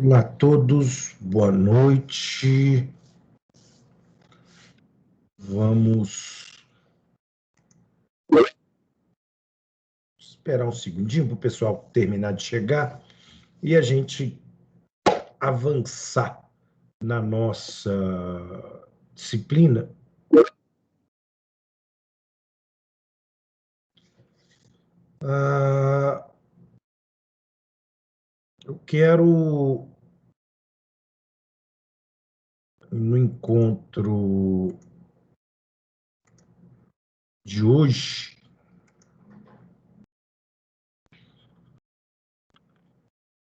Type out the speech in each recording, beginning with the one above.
Olá a todos, boa noite. Vamos esperar um segundinho para o pessoal terminar de chegar e a gente avançar na nossa disciplina. Eu quero, no encontro de hoje,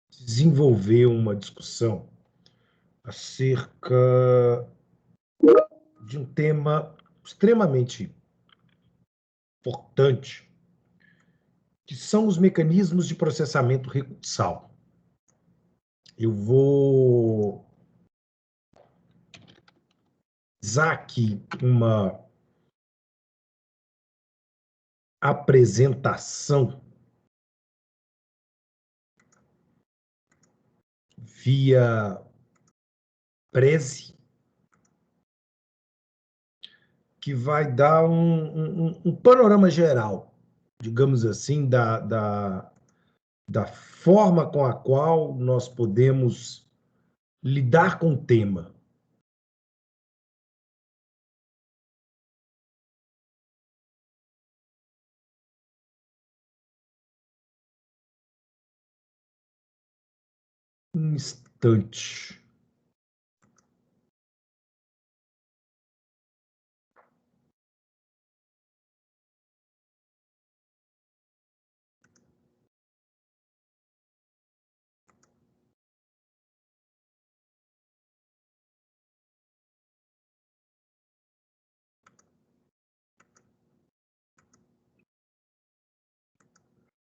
desenvolver uma discussão acerca de um tema extremamente importante, que são os mecanismos de processamento recursal. Eu vou usar aqui uma apresentação via Prezi, que vai dar um panorama geral, digamos assim, da forma com a qual nós podemos lidar com o tema. Um instante.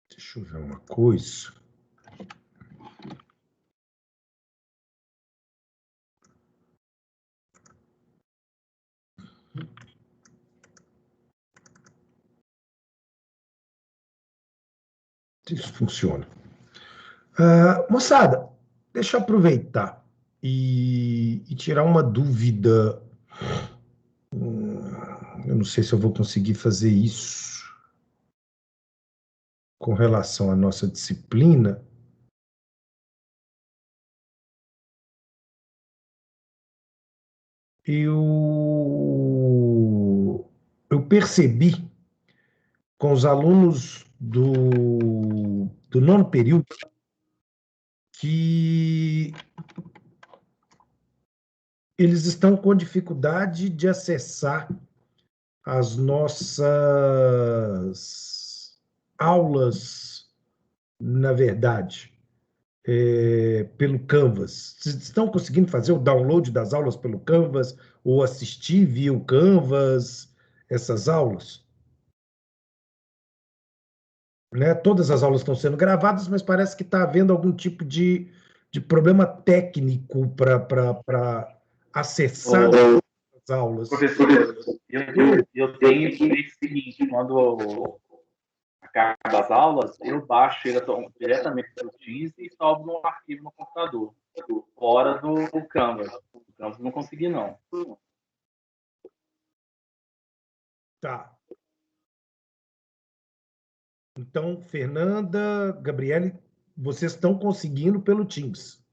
Deixa eu ver uma coisa. Isso funciona. Moçada, deixa eu aproveitar e tirar uma dúvida. Eu não sei se eu vou conseguir fazer isso com relação à nossa disciplina. Eu percebi com os alunos do nono período que eles estão com dificuldade de acessar as nossas aulas, na verdade, pelo Canvas. Vocês estão conseguindo fazer o download das aulas pelo Canvas ou assistir via o Canvas essas aulas? Né? Todas as aulas estão sendo gravadas, mas parece que está havendo algum tipo de problema técnico para acessar as aulas. Professor, eu tenho feito o seguinte, quando acaba as aulas, eu baixo ele diretamente do Teams e salvo no arquivo no computador, fora do Canvas. O Canvas não consegui, não. Tá. Então, Fernanda, Gabriele, vocês estão conseguindo pelo Teams.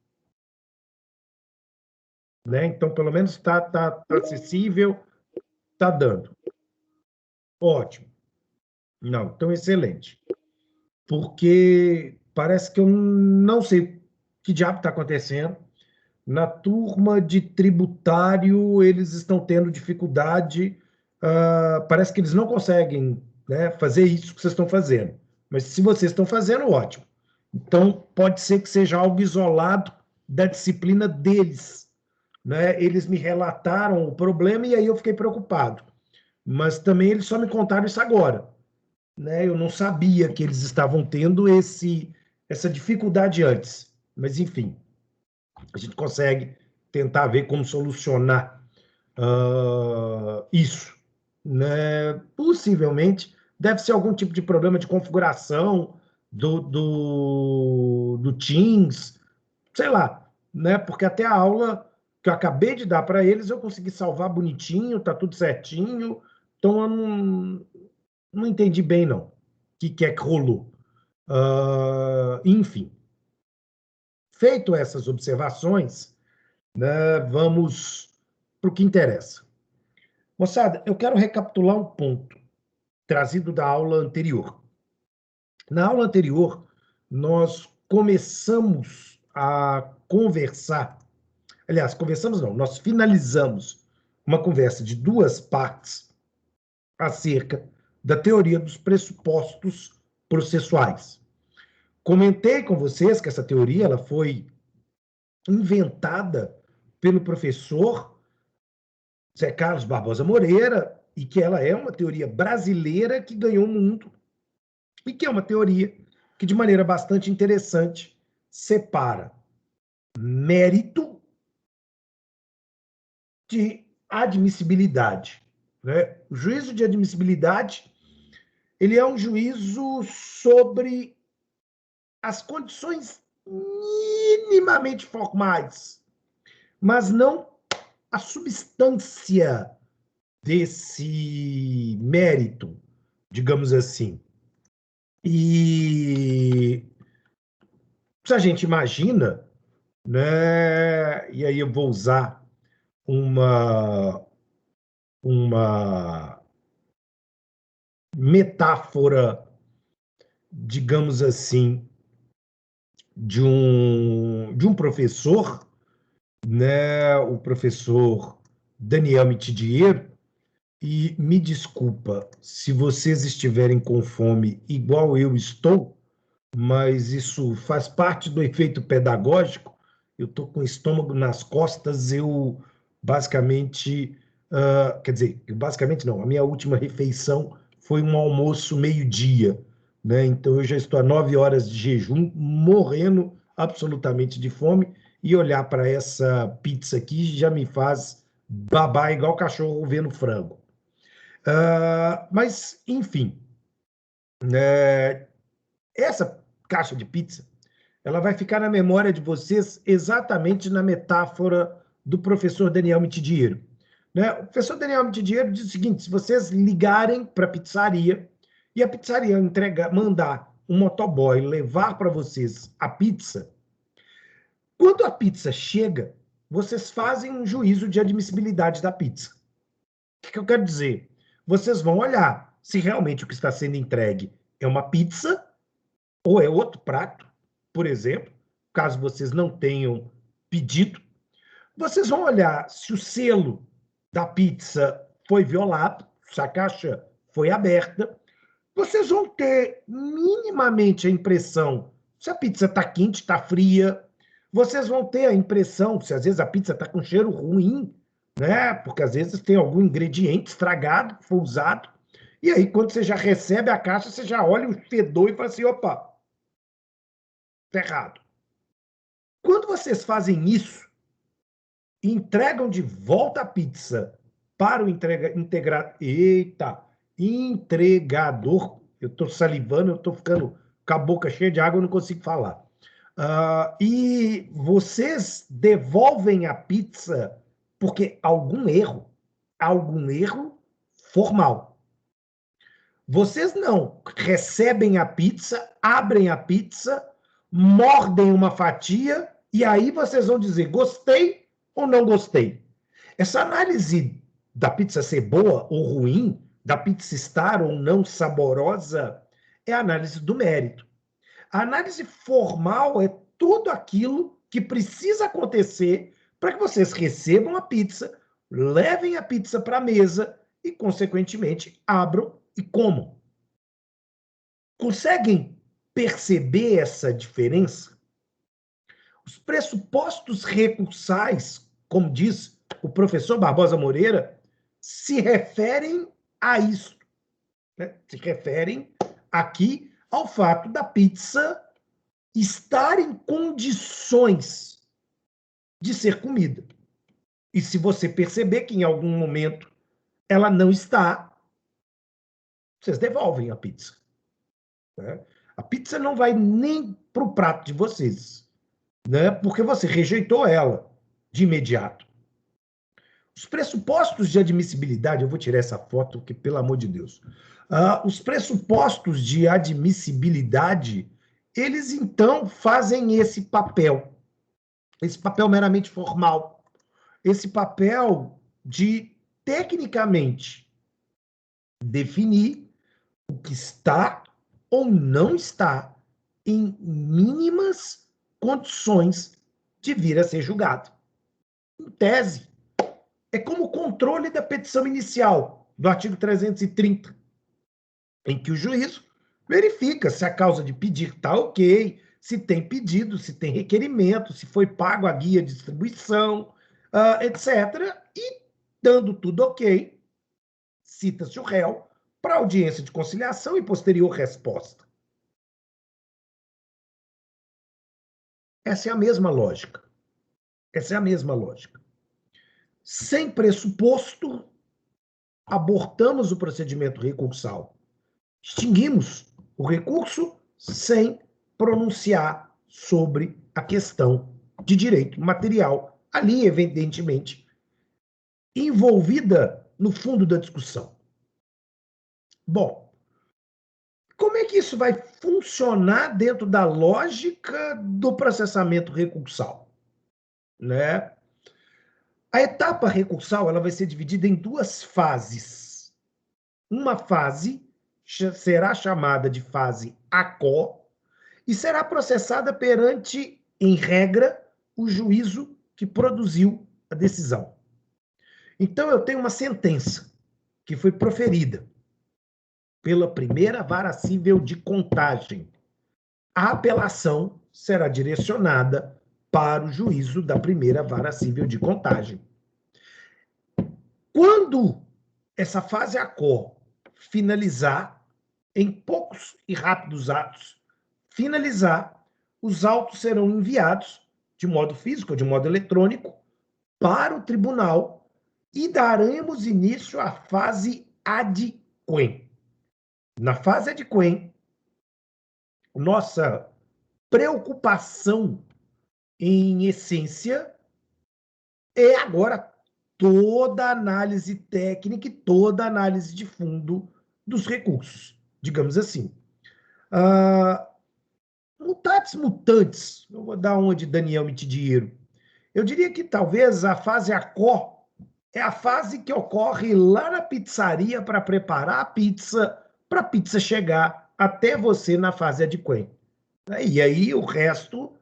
Né? Então, pelo menos está acessível, está dando. Ótimo. Não, então excelente. Porque parece que eu não sei que diabo está acontecendo. Na turma de tributário, eles estão tendo dificuldade. Parece que eles não conseguem, né, fazer isso que vocês estão fazendo. Mas se vocês estão fazendo, ótimo. Então, pode ser que seja algo isolado da disciplina deles. Né? Eles me relataram o problema e aí eu fiquei preocupado. Mas também eles só me contaram isso agora. Né? Eu não sabia que eles estavam tendo essa dificuldade antes. Mas, enfim, a gente consegue tentar ver como solucionar isso. Né? Possivelmente deve ser algum tipo de problema de configuração do Teams, sei lá. né? Porque até a aula que eu acabei de dar para eles, eu consegui salvar bonitinho, tá tudo certinho. Então, eu não entendi bem, não. O que é que rolou? Enfim, feito essas observações, né, vamos para o que interessa. Moçada, eu quero recapitular um ponto trazido da aula anterior. Na aula anterior, nós começamos a conversar. Aliás, conversamos não, nós finalizamos uma conversa de 2 partes acerca da teoria dos pressupostos processuais. Comentei com vocês que essa teoria ela foi inventada pelo professor Zé Carlos Barbosa Moreira e que ela é uma teoria brasileira que ganhou o mundo e que é uma teoria que, de maneira bastante interessante, separa mérito de admissibilidade, né? O juízo de admissibilidade ele é um juízo sobre as condições minimamente formais, mas não a substância desse mérito, digamos assim. E se a gente imagina, né, e aí eu vou usar uma metáfora, digamos assim, de um professor, né, o professor Daniel Mitidiero, e me desculpa se vocês estiverem com fome igual eu estou, mas isso faz parte do efeito pedagógico. Eu estou com o estômago nas costas, eu basicamente, quer dizer, basicamente não, a minha última refeição foi um almoço meio-dia, né? Então eu já estou há 9 horas de jejum, morrendo absolutamente de fome, e olhar para essa pizza aqui já me faz babar igual cachorro vendo frango. Mas, enfim, essa caixa de pizza ela vai ficar na memória de vocês exatamente na metáfora do professor Daniel Mitidiero. Né? O professor Daniel Mitidiero diz o seguinte: se vocês ligarem para a pizzaria e a pizzaria mandar um motoboy levar para vocês a pizza, quando a pizza chega, vocês fazem um juízo de admissibilidade da pizza. O que eu quero dizer? Vocês vão olhar se realmente o que está sendo entregue é uma pizza ou é outro prato, por exemplo, caso vocês não tenham pedido. Vocês vão olhar se o selo da pizza foi violado, se a caixa foi aberta. Vocês vão ter minimamente a impressão se a pizza está quente, está fria. Vocês vão ter a impressão se às vezes a pizza está com cheiro ruim, né? Porque às vezes tem algum ingrediente estragado, que foi usado. E aí, quando você já recebe a caixa, você já olha o fedor e fala assim: opa, está errado. Quando vocês fazem isso, entregam de volta a pizza para o entregador. Eu estou salivando, eu estou ficando com a boca cheia de água, eu não consigo falar. E vocês devolvem a pizza porque algum erro formal. Vocês não recebem a pizza, abrem a pizza, mordem uma fatia e aí vocês vão dizer gostei ou não gostei. Essa análise da pizza ser boa ou ruim, da pizza estar ou não saborosa, é a análise do mérito. A análise formal é tudo aquilo que precisa acontecer para que vocês recebam a pizza, levem a pizza para a mesa e, consequentemente, abram e comam. Conseguem perceber essa diferença? Os pressupostos recursais, como diz o professor Barbosa Moreira, se referem a isso, né? Se referem aqui ao fato da pizza estar em condições de ser comida. E se você perceber que em algum momento ela não está, vocês devolvem a pizza. Né? A pizza não vai nem para o prato de vocês. né? Porque você rejeitou ela de imediato. Os pressupostos de admissibilidade, eu vou tirar essa foto, porque, pelo amor de Deus. Os pressupostos de admissibilidade, eles então fazem esse papel meramente formal, esse papel de, tecnicamente, definir o que está ou não está em mínimas condições de vir a ser julgado. Em tese, é como o controle da petição inicial do artigo 330, em que o juízo verifica se a causa de pedir está ok, se tem pedido, se tem requerimento, se foi pago a guia de distribuição, etc. E, dando tudo ok, cita-se o réu para audiência de conciliação e posterior resposta. Essa é a mesma lógica. Essa é a mesma lógica. Sem pressuposto, abortamos o procedimento recursal. Extinguimos o recurso sem pronunciar sobre a questão de direito material, ali, evidentemente, envolvida no fundo da discussão. Bom, como é que isso vai funcionar dentro da lógica do processamento recursal, né? A etapa recursal ela vai ser dividida em duas fases. Uma fase será chamada de fase ACO e será processada perante, em regra, o juízo que produziu a decisão. Então, eu tenho uma sentença que foi proferida pela primeira vara cível de Contagem. A apelação será direcionada para o juízo da primeira vara cível de Contagem. Quando essa fase ACO finalizar, em poucos e rápidos atos, finalizar, os autos serão enviados de modo físico ou de modo eletrônico para o tribunal e daremos início à fase ad quem. Na fase ad quem, nossa preocupação, em essência, é agora toda a análise técnica e toda a análise de fundo dos recursos, digamos assim. Mutatis mutandis, eu vou dar uma de Daniel Mitidiero. Eu diria que talvez a fase ACO é a fase que ocorre lá na pizzaria para preparar a pizza, para a pizza chegar até você na fase adquem. E aí o resto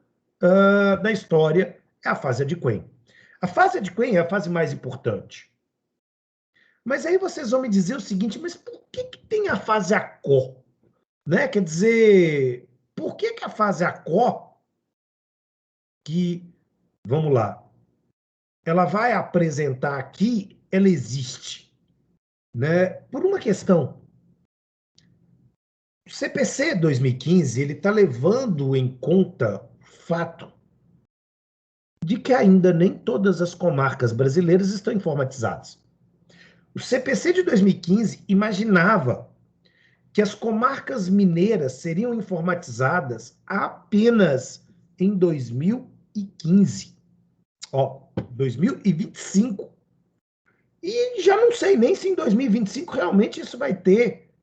da história é a fase adquem. A fase adquem é a fase mais importante. Mas aí vocês vão me dizer o seguinte, mas por que tem a fase ACO? Né? Quer dizer, por que a fase ACO, que, vamos lá, ela vai apresentar aqui, ela existe, né? Por uma questão. O CPC 2015 ele está levando em conta o fato de que ainda nem todas as comarcas brasileiras estão informatizadas. O CPC de 2015 imaginava que as comarcas mineiras seriam informatizadas apenas em 2015. 2025. E já não sei nem se em 2025 realmente isso vai ter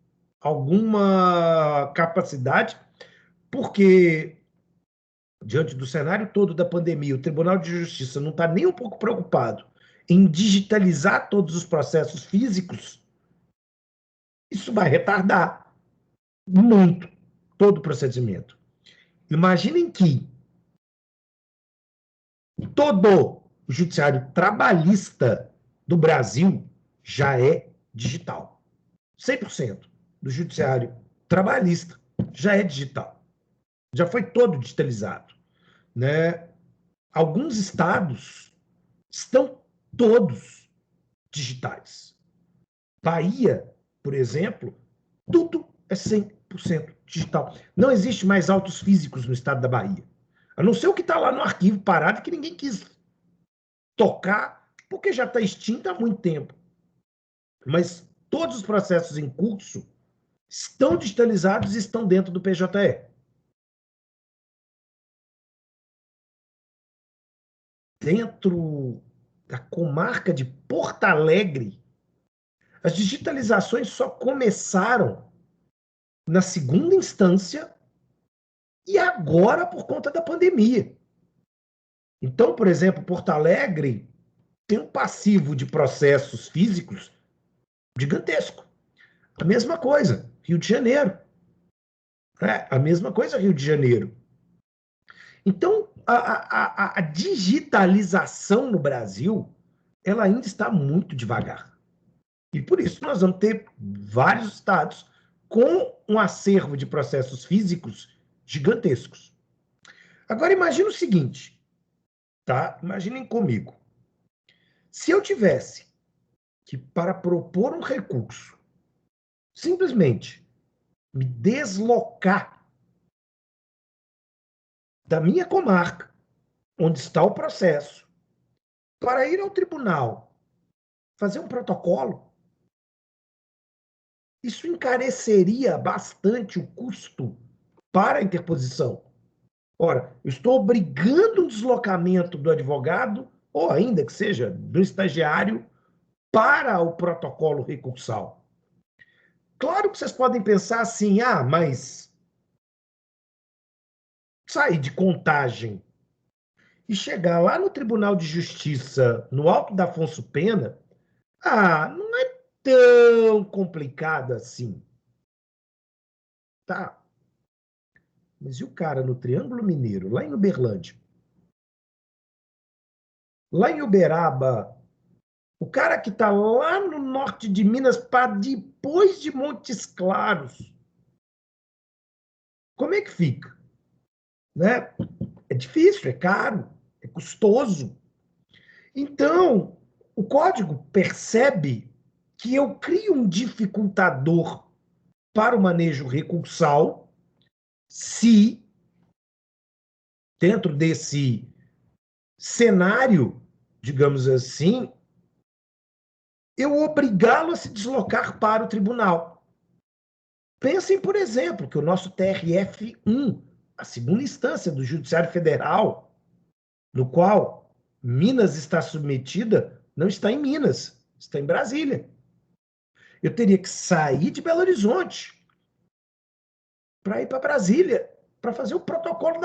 alguma capacidade, porque, diante do cenário todo da pandemia, o Tribunal de Justiça não está nem um pouco preocupado em digitalizar todos os processos físicos. Isso vai retardar muito todo o procedimento. Imaginem que todo o judiciário trabalhista do Brasil já é digital. 100% do judiciário trabalhista já é digital. Já foi todo digitalizado, né? Alguns estados estão todos digitais. Bahia, por exemplo, tudo é 100% digital. Não existe mais autos físicos no estado da Bahia. A não ser o que está lá no arquivo parado que ninguém quis tocar, porque já está extinto há muito tempo. Mas todos os processos em curso estão digitalizados e estão dentro do PJE. dentro da comarca de Porto Alegre, as digitalizações só começaram na segunda instância e agora por conta da pandemia. Então, por exemplo, Porto Alegre tem um passivo de processos físicos gigantesco. A mesma coisa, Rio de Janeiro. A mesma coisa, Rio de Janeiro. Então, a digitalização no Brasil, ela ainda está muito devagar. E por isso nós vamos ter vários estados com um acervo de processos físicos gigantescos. Agora, imagine o seguinte, tá? Imaginem comigo. Se eu tivesse que, para propor um recurso, simplesmente me deslocar da minha comarca, onde está o processo, para ir ao tribunal, fazer um protocolo, isso encareceria bastante o custo para a interposição. Ora, eu estou obrigando o deslocamento do advogado, ou ainda que seja do estagiário, para o protocolo recursal. Claro que vocês podem pensar assim, mas sair de Contagem e chegar lá no Tribunal de Justiça, no Alto da Afonso Pena, não é tão complicado assim. Tá. Mas e o cara no Triângulo Mineiro, lá em Uberlândia? Lá em Uberaba, o cara que está lá no norte de Minas, para depois de Montes Claros, como é que fica? Né? É difícil, é caro, é custoso. Então, o código percebe que eu crio um dificultador para o manejo recursal se, dentro desse cenário, digamos assim, eu obrigá-lo a se deslocar para o tribunal. Pensem, por exemplo, que o nosso TRF1, a segunda instância do Judiciário Federal, no qual Minas está submetida, não está em Minas, está em Brasília. Eu teria que sair de Belo Horizonte para ir para Brasília, para fazer o protocolo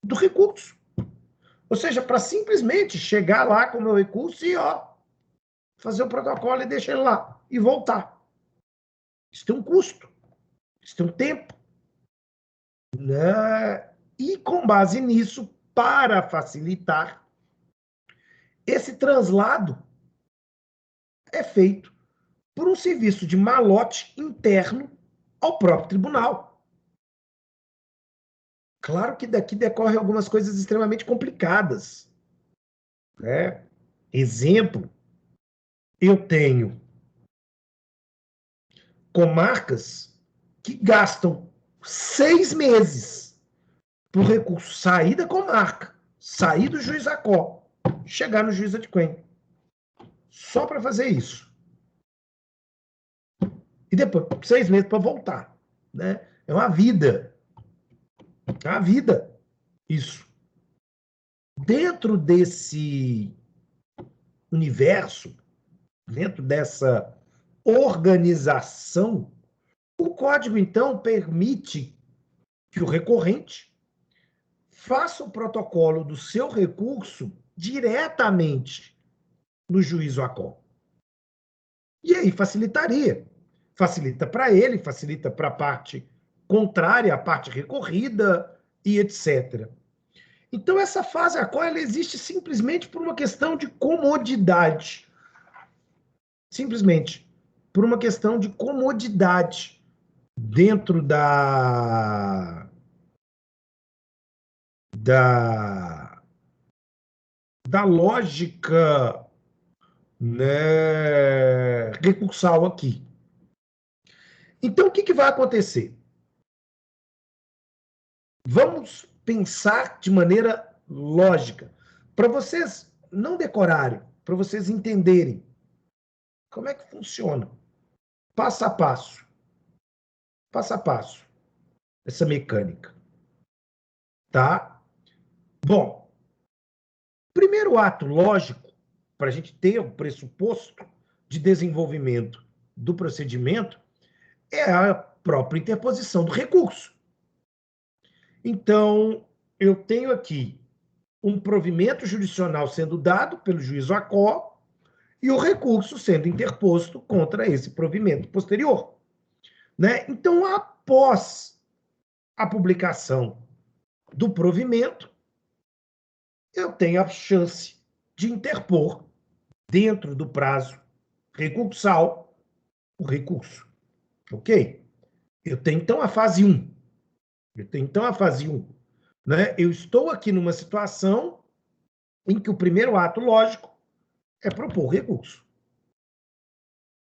do recurso. Ou seja, para simplesmente chegar lá com o meu recurso e fazer o protocolo e deixar ele lá e voltar. Isso tem um custo, isso tem um tempo. Né? E com base nisso, para facilitar, esse translado é feito por um serviço de malote interno ao próprio tribunal. Claro que daqui decorrem algumas coisas extremamente complicadas. Né? Exemplo, eu tenho comarcas que gastam 6 meses para o recurso sair da comarca, sair do juiz Acó, chegar no juiz Adquem. Só para fazer isso. E depois, 6 meses para voltar. Né? É uma vida. É uma vida. Isso. Dentro desse universo, dentro dessa organização, o código, então, permite que o recorrente faça o protocolo do seu recurso diretamente no juízo Acó. E aí facilitaria. Facilita para ele, facilita para a parte contrária, a parte recorrida e etc. Então, essa fase Acó ela existe simplesmente por uma questão de comodidade. Simplesmente por uma questão de comodidade dentro da lógica, né, recursal aqui. Então, o que vai acontecer? Vamos pensar de maneira lógica, para vocês não decorarem, para vocês entenderem como é que funciona, passo a passo, essa mecânica, tá? Bom, Primeiro ato lógico, para a gente ter o pressuposto de desenvolvimento do procedimento, é a própria interposição do recurso. Então, eu tenho aqui um provimento jurisdicional sendo dado pelo juízo ACO e o recurso sendo interposto contra esse provimento posterior. Né? Então, após a publicação do provimento, eu tenho a chance de interpor, dentro do prazo recursal, o recurso. Ok? Eu tenho, então, a fase 1. Né? Eu estou aqui numa situação em que o primeiro ato lógico é propor recurso.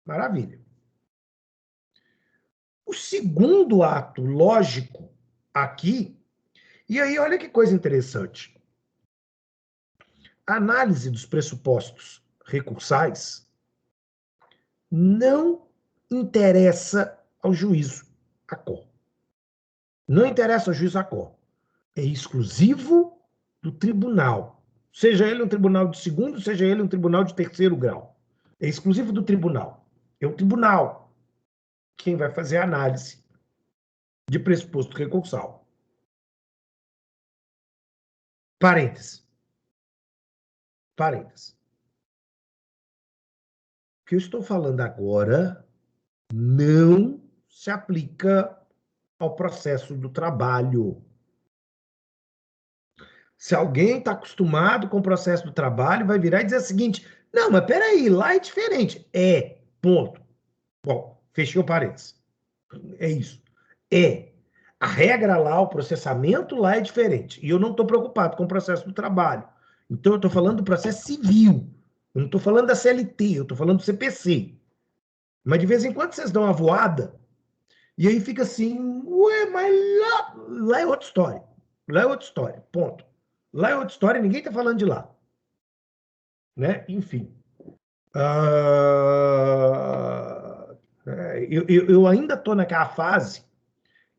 Maravilha. O segundo ato lógico aqui, e aí olha que coisa interessante. A análise dos pressupostos recursais não interessa ao juízo ACO. Não interessa ao juízo ACO. É exclusivo do tribunal. Seja ele um tribunal de segundo, seja ele um tribunal de terceiro grau. É exclusivo do tribunal. É o tribunal quem vai fazer a análise de pressuposto recursal. Parênteses. O que eu estou falando agora não se aplica ao processo do trabalho. Se alguém está acostumado com o processo do trabalho, vai virar e dizer o seguinte: não, mas peraí, lá é diferente. É, ponto. Bom, fechei o parênteses. É isso. É. A regra lá, o processamento lá é diferente. E eu não estou preocupado com o processo do trabalho. Então, eu estou falando do processo civil. Eu não estou falando da CLT, eu estou falando do CPC. Mas de vez em quando vocês dão uma voada, e aí fica assim, ué, mas lá é outra história. Lá é outra história, ponto. Lá é outra história, ninguém está falando de lá. Né? Enfim. Eu ainda estou naquela fase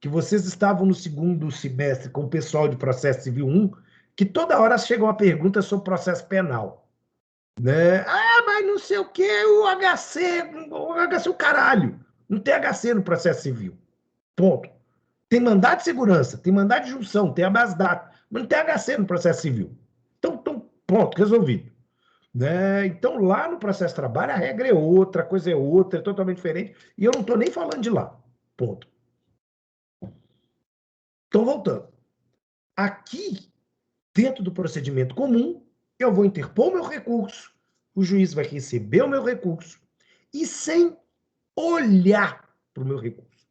que vocês estavam no segundo semestre com o pessoal de processo civil 1, que toda hora chega uma pergunta sobre processo penal. Né? Ah, mas não sei o que, o HC é o caralho. Não tem HC no processo civil. Ponto. Tem mandado de segurança, tem mandado de junção, tem habeas data, mas não tem HC no processo civil. Então, pronto, resolvido. Né? Então, lá no processo de trabalho, a regra é outra, a coisa é outra, é totalmente diferente, e eu não estou nem falando de lá. Ponto. Então, voltando. Aqui, dentro do procedimento comum, eu vou interpor o meu recurso, o juiz vai receber o meu recurso, e sem olhar para o meu recurso.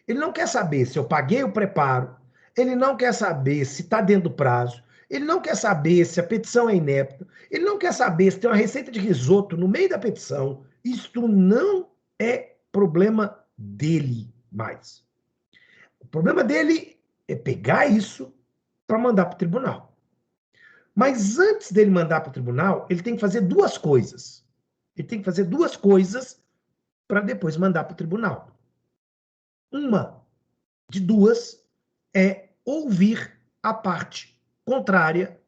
Ele não quer saber se eu paguei o preparo, ele não quer saber se está dentro do prazo, ele não quer saber se a petição é inepta, ele não quer saber se tem uma receita de risoto no meio da petição. Isto não é problema dele mais. O problema dele é pegar isso para mandar para o tribunal. Mas antes dele mandar para o tribunal, ele tem que fazer duas coisas. Ele tem que fazer duas coisas para depois mandar para o tribunal. Uma de duas é ouvir a parte contrária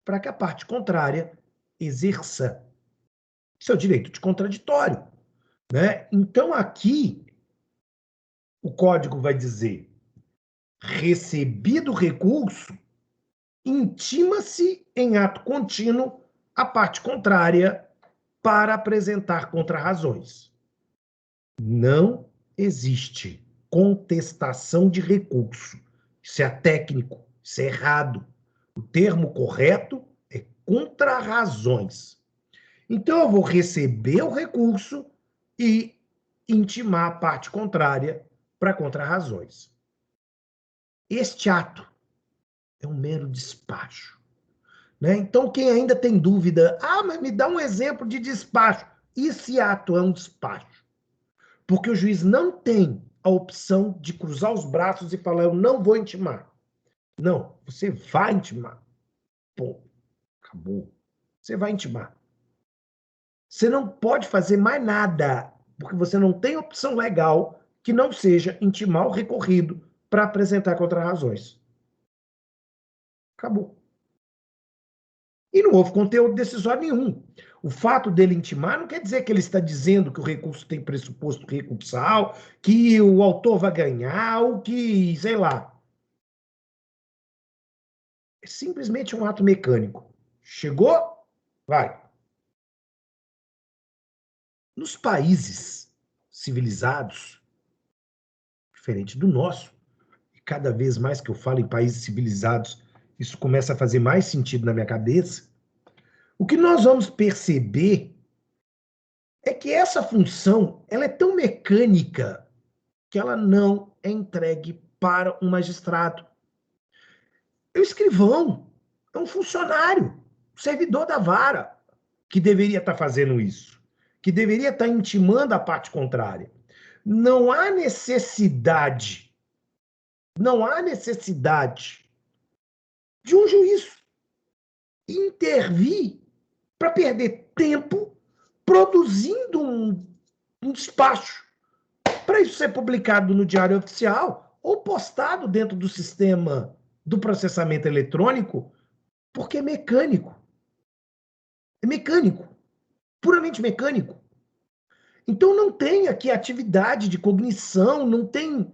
para que a parte contrária exerça seu direito de contraditório. Né? Então, aqui, o código vai dizer: recebido o recurso, intima-se em ato contínuo a parte contrária para apresentar contrarrazões. Não existe contestação de recurso. Isso é técnico, isso é errado. O termo correto é contrarrazões. Então, eu vou receber o recurso e intimar a parte contrária para contrarrazões. Este ato é um mero despacho. Né? Então, quem ainda tem dúvida, mas me dá um exemplo de despacho. Esse ato é um despacho. Porque o juiz não tem a opção de cruzar os braços e falar: eu não vou intimar. Não, você vai intimar. Ponto. Acabou. Você vai intimar. Você não pode fazer mais nada, porque você não tem opção legal que não seja intimar o recorrido para apresentar contrarrazões. Acabou. E não houve conteúdo decisório nenhum. O fato dele intimar não quer dizer que ele está dizendo que o recurso tem pressuposto recursal, que o autor vai ganhar, ou que, sei lá. É simplesmente um ato mecânico. Chegou? Vai. Nos países civilizados, diferente do nosso, e cada vez mais que eu falo em países civilizados, isso começa a fazer mais sentido na minha cabeça, o que nós vamos perceber é que essa função ela é tão mecânica que ela não é entregue para um magistrado. É o escrivão, é um funcionário, servidor da vara, que deveria estar fazendo isso, que deveria estar intimando a parte contrária. Não há necessidade, não há necessidade de um juiz intervir para perder tempo produzindo um despacho para isso ser publicado no Diário Oficial ou postado dentro do sistema do processamento eletrônico, porque é mecânico. É mecânico, puramente mecânico. Então não tem aqui atividade de cognição, não tem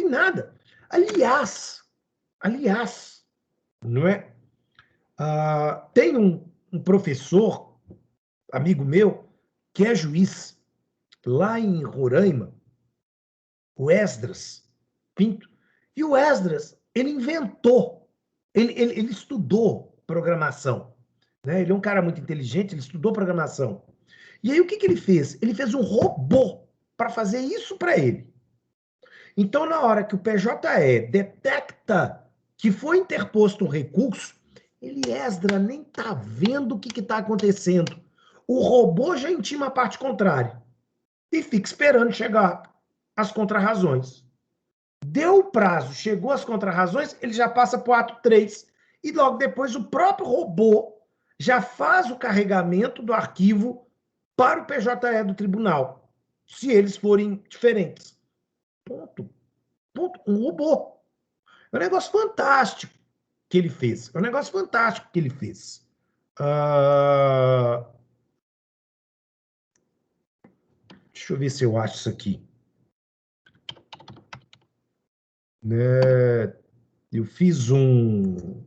nada. Aliás, não é? Tem um professor, amigo meu, que é juiz lá em Roraima, o Esdras Pinto, e o Esdras, ele inventou, ele estudou programação, né? Ele é um cara muito inteligente, ele estudou programação. E aí o que ele fez? Ele fez um robô para fazer isso para ele. Então, na hora que o PJE detecta que foi interposto um recurso, ele, Esdra, nem está vendo o que está acontecendo. O robô já intima a parte contrária e fica esperando chegar as contrarrazões. Deu o prazo, chegou às contrarrazões, ele já passa para o ato 3 e logo depois o próprio robô já faz o carregamento do arquivo para o PJE do tribunal, se eles forem diferentes. Ponto. Ponto. Um robô. É um negócio fantástico que ele fez. É um negócio fantástico que ele fez. Deixa eu ver se eu acho isso aqui. Né? Eu fiz um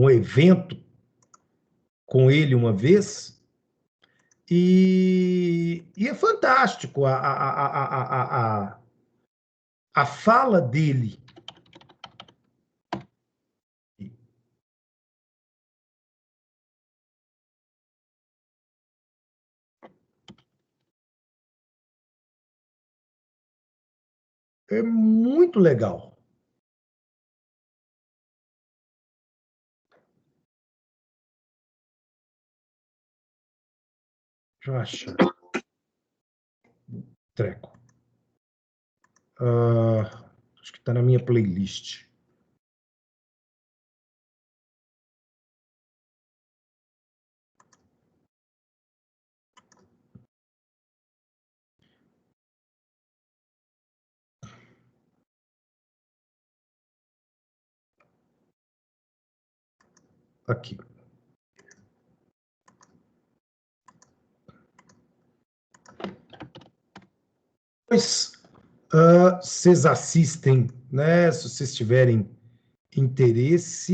evento com ele uma vez e é fantástico a fala dele. É muito legal. Deixa eu achar. Treco. Acho que está na minha playlist. Aqui. Pois, vocês assistem, né? Se vocês tiverem interesse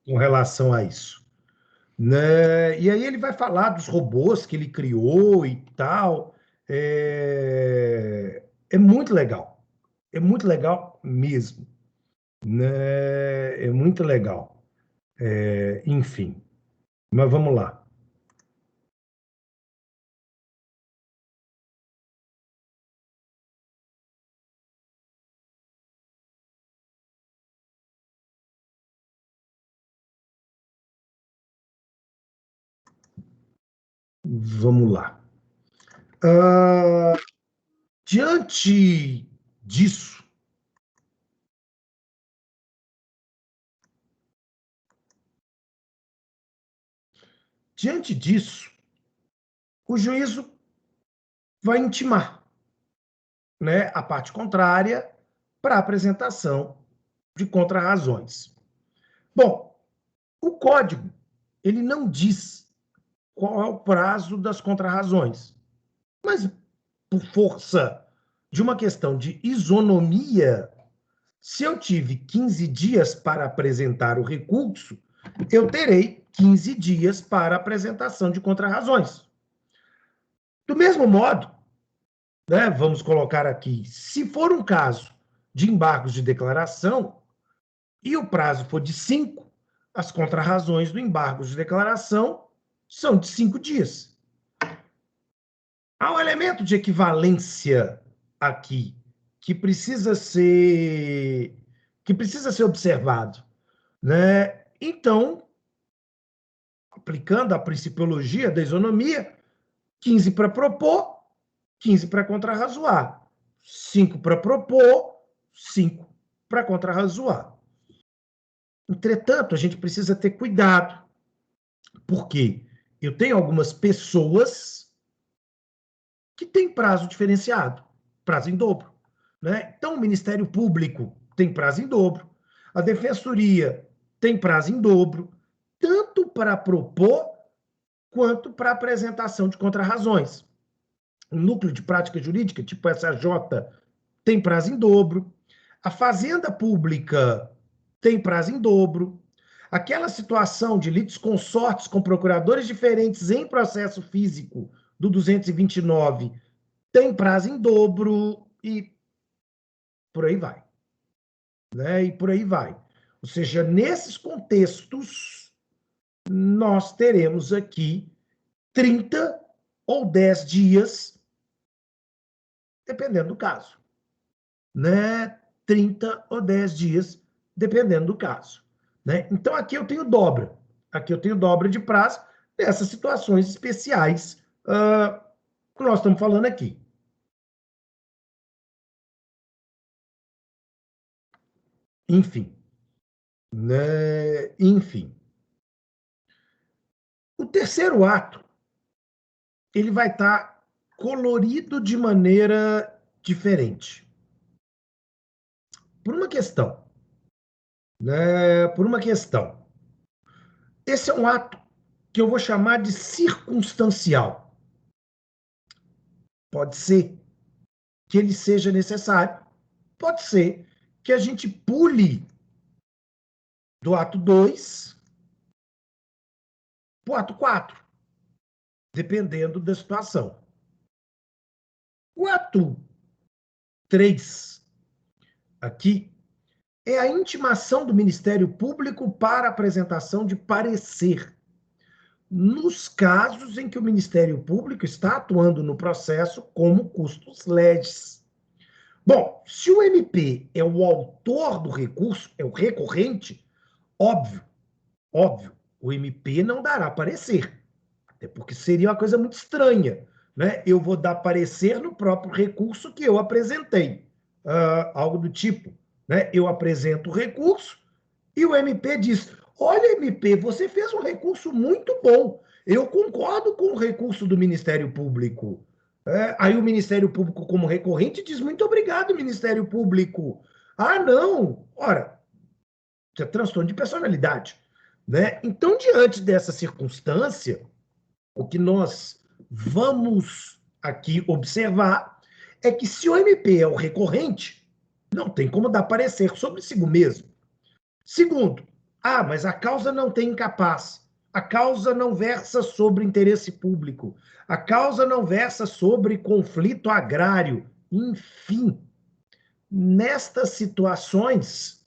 com relação a isso, né? E aí ele vai falar dos robôs que ele criou e tal. É muito legal mesmo, né? É muito legal. Enfim, mas vamos lá. Vamos lá. Diante disso, o juízo vai intimar, né, a parte contrária para apresentação de contrarrazões. Bom, o código, ele não diz qual é o prazo das contrarrazões, mas por força de uma questão de isonomia, se eu tive 15 dias para apresentar o recurso, eu terei 15 dias para apresentação de contrarrazões. Do mesmo modo, né, vamos colocar aqui, se for um caso de embargos de declaração e o prazo for de 5, as contrarrazões do embargo de declaração são de 5 dias. Há um elemento de equivalência aqui que precisa ser observado, né? Então, aplicando a principiologia da isonomia, 15 para propor, 15 para contrarrazoar, 5 para propor, 5 para contrarrazoar. Entretanto, a gente precisa ter cuidado, porque eu tenho algumas pessoas que têm prazo diferenciado, prazo em dobro, né? Então, o Ministério Público tem prazo em dobro, a Defensoria tem prazo em dobro, tanto para propor quanto para apresentação de contrarrazões. O núcleo de prática jurídica, tipo SAJ, tem prazo em dobro. A Fazenda Pública tem prazo em dobro. Aquela situação de litisconsortes com procuradores diferentes em processo físico do 229 tem prazo em dobro e por aí vai. Né? E por aí vai. Ou seja, nesses contextos, nós teremos aqui 30 ou 10 dias, dependendo do caso. Né? 30 ou 10 dias, dependendo do caso. Né? Então, aqui eu tenho dobra. Aqui eu tenho dobra de prazo nessas situações especiais que nós estamos falando aqui. Enfim. Né? Enfim. O terceiro ato, ele vai estar colorido de maneira diferente. Por uma questão. Né? Por uma questão. Esse é um ato que eu vou chamar de circunstancial. Pode ser que ele seja necessário. Pode ser que a gente pule do ato 2 para o ato 4, dependendo da situação. O ato 3, aqui, é a intimação do Ministério Público para apresentação de parecer, nos casos em que o Ministério Público está atuando no processo como custos legis. Bom, se o MP é o autor do recurso, é o recorrente, óbvio, o MP não dará parecer, até porque seria uma coisa muito estranha, né? Eu vou dar parecer no próprio recurso que eu apresentei, algo do tipo, né? Eu apresento o recurso e o MP diz: olha, MP, você fez um recurso muito bom, eu concordo com o recurso do Ministério Público. Aí o Ministério Público, como recorrente, diz: muito obrigado, Ministério Público. Ah, não! Ora, isso é transtorno de personalidade. Né? Então, diante dessa circunstância, o que nós vamos aqui observar é que se o MP é o recorrente, não tem como dar parecer sobre si mesmo. Segundo, mas a causa não tem incapaz, a causa não versa sobre interesse público, a causa não versa sobre conflito agrário, enfim. Nestas situações,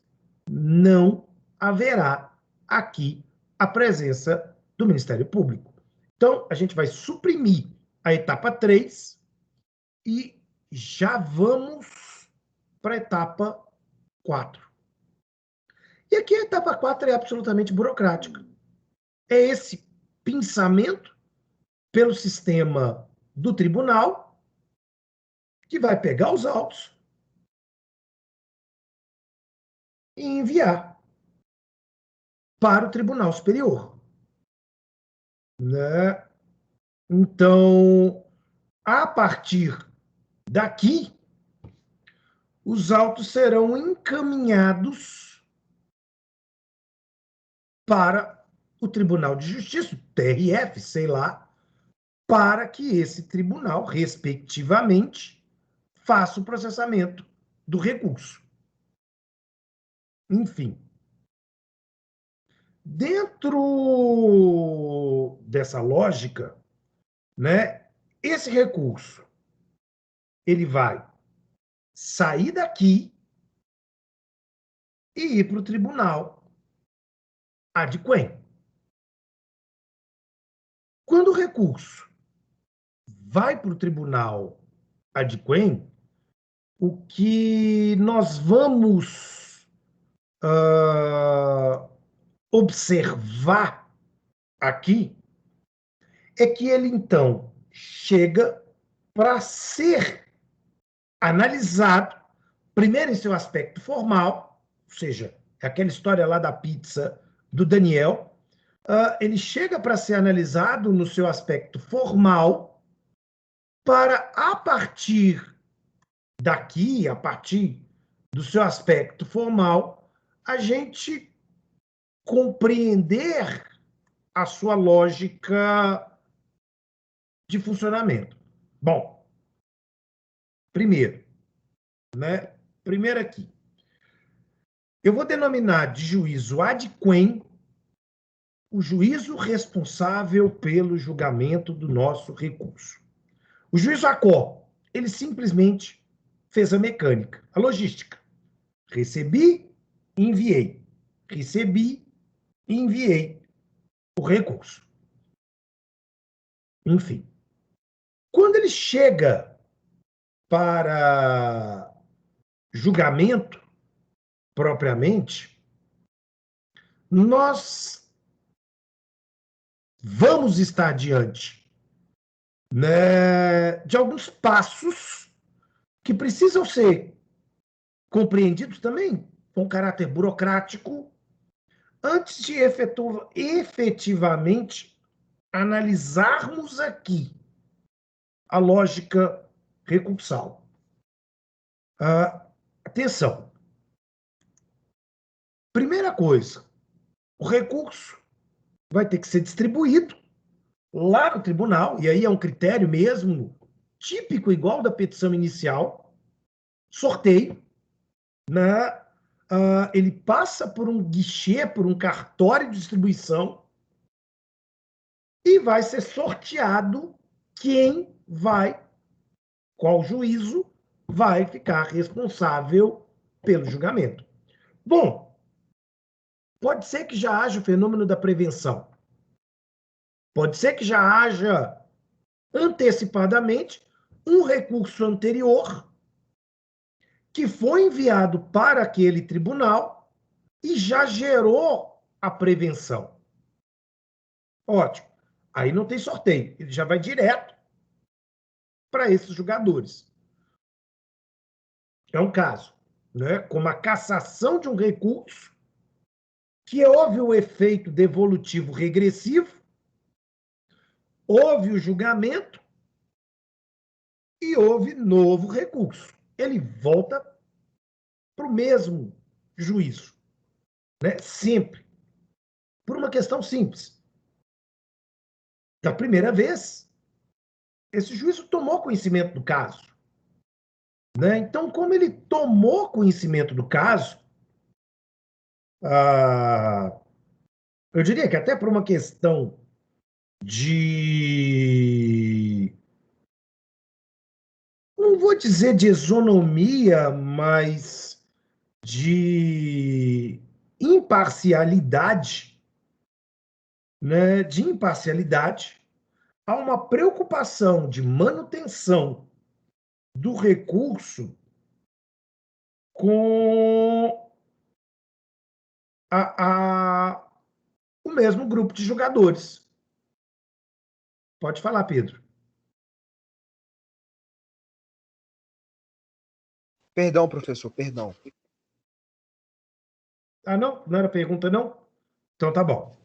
não haverá aqui a presença do Ministério Público. Então, a gente vai suprimir a etapa 3 e já vamos para a etapa 4. E aqui a etapa 4 é absolutamente burocrática. É esse pensamento pelo sistema do tribunal que vai pegar os autos e enviar para o Tribunal Superior. Né? Então, a partir daqui, os autos serão encaminhados para o Tribunal de Justiça, o TRF, sei lá, para que esse tribunal, respectivamente, faça o processamento do recurso. Enfim, dentro dessa lógica, né, esse recurso ele vai sair daqui e ir para o tribunal adquém. Quando o recurso vai para o tribunal adquém, o que nós vamos observar aqui é que ele, então, chega para ser analisado, primeiro em seu aspecto formal, ou seja, aquela história lá da pizza do Daniel, ele chega para ser analisado no seu aspecto formal, para, a partir daqui, a partir do seu aspecto formal, a gente compreender a sua lógica de funcionamento. Bom, primeiro, né? Primeiro aqui, eu vou denominar de juízo adquém o juízo responsável pelo julgamento do nosso recurso. O juízo ACO, ele simplesmente fez a mecânica, a logística. Recebi, enviei. Recebi, enviei o recurso. Enfim. Quando ele chega para julgamento, propriamente, nós vamos estar diante, né, de alguns passos que precisam ser compreendidos também com caráter burocrático antes de efetivamente analisarmos aqui a lógica recursal. Atenção. Primeira coisa, o recurso vai ter que ser distribuído lá no tribunal, e aí é um critério mesmo típico, igual da petição inicial, sorteio, né? Ele passa por um guichê, por um cartório de distribuição, e vai ser sorteado quem vai, qual juízo vai ficar responsável pelo julgamento. Bom, pode ser que já haja o fenômeno da prevenção. Pode ser que já haja antecipadamente um recurso anterior que foi enviado para aquele tribunal e já gerou a prevenção. Ótimo. Aí não tem sorteio, ele já vai direto para esses julgadores. É um caso, né? Como a cassação de um recurso, que houve o efeito devolutivo regressivo, houve o julgamento e houve novo recurso. Ele volta para o mesmo juízo, né? Sempre. Por uma questão simples. Da primeira vez, esse juízo tomou conhecimento do caso, né? Então, como ele tomou conhecimento do caso, eu diria que até por uma questão de, não vou dizer de isonomia, mas de imparcialidade, né? De imparcialidade, há uma preocupação de manutenção do recurso com o mesmo grupo de jogadores. Pode falar, Pedro. Perdão, professor, perdão. Não? Não era pergunta, não? Então tá bom.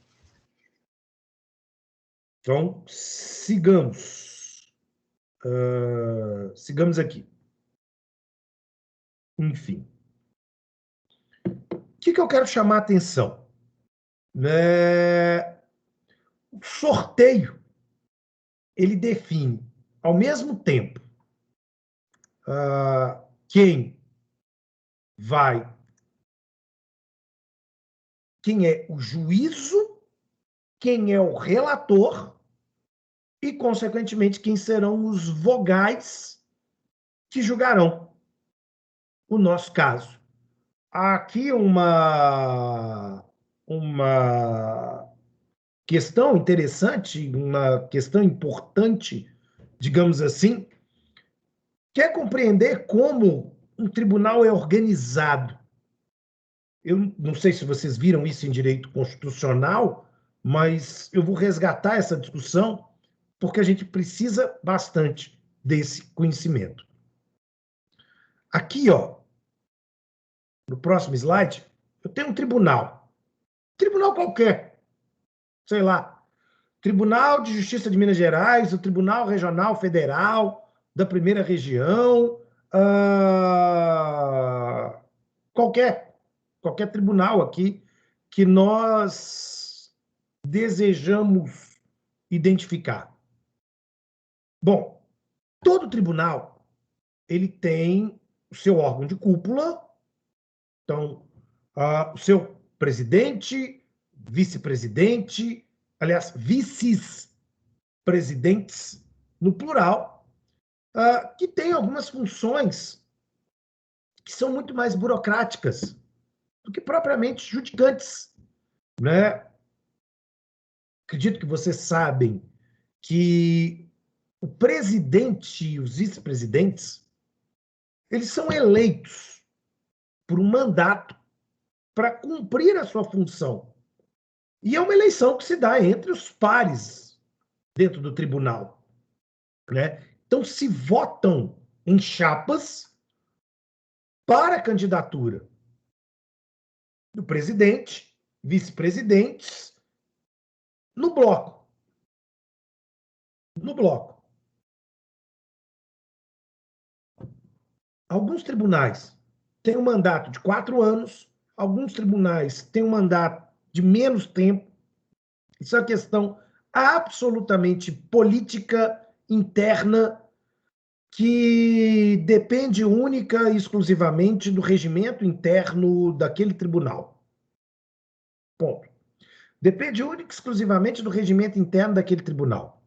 Então, sigamos. Sigamos aqui. Enfim. O que eu quero chamar a atenção? O sorteio, ele define, ao mesmo tempo, quem é o juízo, quem é o relator e, consequentemente, quem serão os vogais que julgarão o nosso caso. Aqui uma questão interessante, uma questão importante, digamos assim, que é compreender como um tribunal é organizado. Eu não sei se vocês viram isso em direito constitucional, mas eu vou resgatar essa discussão porque a gente precisa bastante desse conhecimento. Aqui, ó, no próximo slide, eu tenho um tribunal. Tribunal qualquer. Sei lá. Tribunal de Justiça de Minas Gerais, o Tribunal Regional Federal da Primeira Região, qualquer tribunal aqui que nós desejamos identificar. Bom, todo tribunal ele tem o seu órgão de cúpula, então, o seu presidente, vice-presidente, aliás, vices-presidentes, no plural, que tem algumas funções que são muito mais burocráticas do que propriamente judicantes, né? Acredito que vocês sabem que o presidente e os vice-presidentes, eles são eleitos por um mandato para cumprir a sua função. E é uma eleição que se dá entre os pares dentro do tribunal, né? Então, se votam em chapas para a candidatura do presidente, vice-presidentes, no bloco. No bloco. Alguns tribunais têm um mandato de 4 anos, alguns tribunais têm um mandato de menos tempo. Isso é uma questão absolutamente política, interna, que depende única e exclusivamente do regimento interno daquele tribunal. Ponto. Depende única e exclusivamente do regimento interno daquele tribunal.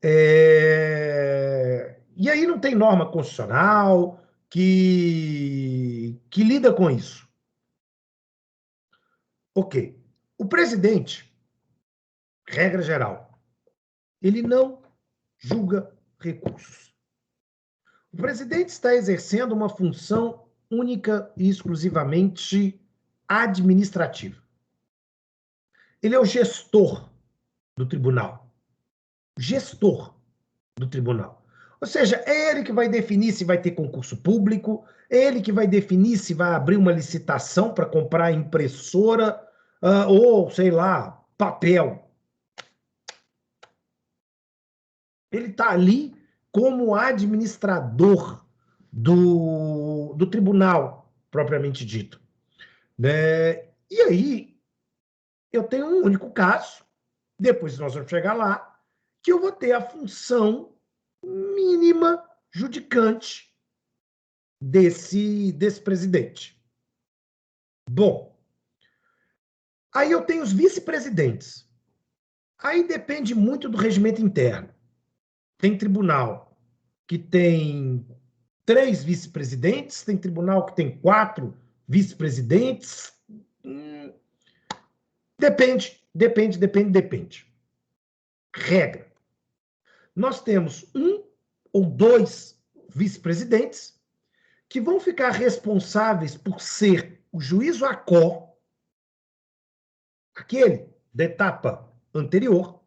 E aí não tem norma constitucional que lida com isso. Ok. O presidente, regra geral, ele não julga recursos. O presidente está exercendo uma função única e exclusivamente administrativa. Ele é o gestor do tribunal. Gestor do tribunal. Ou seja, é ele que vai definir se vai ter concurso público, é ele que vai definir se vai abrir uma licitação para comprar impressora ou, sei lá, papel. Ele está ali como administrador do tribunal, propriamente dito. Né? E aí, eu tenho um único caso, depois nós vamos chegar lá, que eu vou ter a função mínima judicante desse presidente. Bom, aí eu tenho os vice-presidentes. Aí depende muito do regimento interno. Tem tribunal que tem 3 vice-presidentes, tem tribunal que tem 4 vice-presidentes. Depende. Regra. Nós temos 1 ou 2 vice-presidentes que vão ficar responsáveis por ser o juízo à quo, aquele da etapa anterior,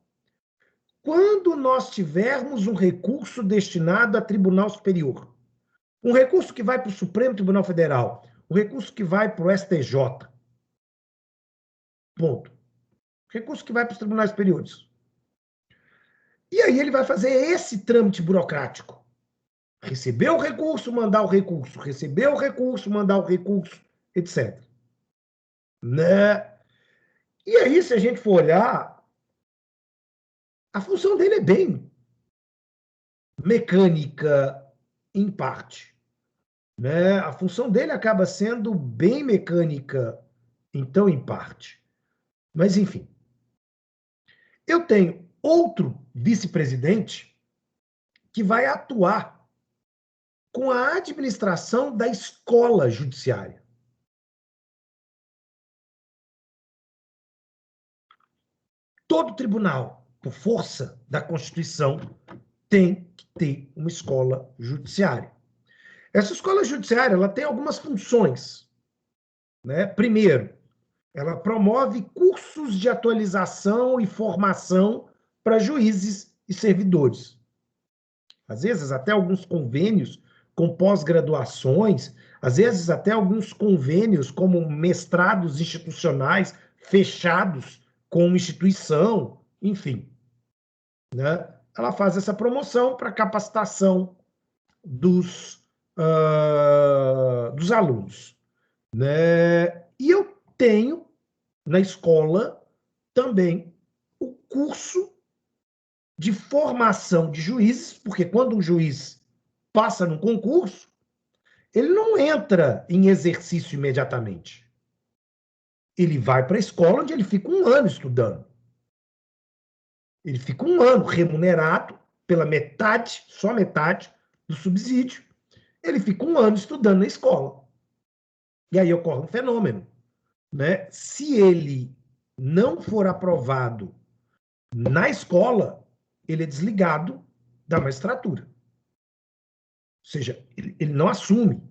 quando nós tivermos um recurso destinado a Tribunal Superior. Um recurso que vai para o Supremo Tribunal Federal, um recurso que vai para o STJ. Ponto. Recurso que vai para os tribunais superiores. E aí ele vai fazer esse trâmite burocrático. Receber o recurso, mandar o recurso. Receber o recurso, mandar o recurso, etc. Né? E aí, se a gente for olhar, a função dele é bem mecânica, em parte, né? A função dele acaba sendo bem mecânica, então, em parte. Mas, enfim. Eu tenho outro vice-presidente que vai atuar com a administração da escola judiciária. Todo tribunal, por força da Constituição, tem que ter uma escola judiciária. Essa escola judiciária ela tem algumas funções, né? Primeiro, ela promove cursos de atualização e formação para juízes e servidores. Às vezes, até alguns convênios com pós-graduações, às vezes, até alguns convênios como mestrados institucionais fechados com instituição, enfim, né? Ela faz essa promoção para capacitação dos alunos, né? E eu tenho na escola também o curso de formação de juízes, porque quando um juiz passa no concurso, ele não entra em exercício imediatamente. Ele vai para a escola onde ele fica um ano estudando. Ele fica um ano remunerado pela metade, só metade do subsídio. Ele fica um ano estudando na escola. E aí ocorre um fenômeno, né? Se ele não for aprovado na escola, ele é desligado da magistratura. Ou seja, ele não assume,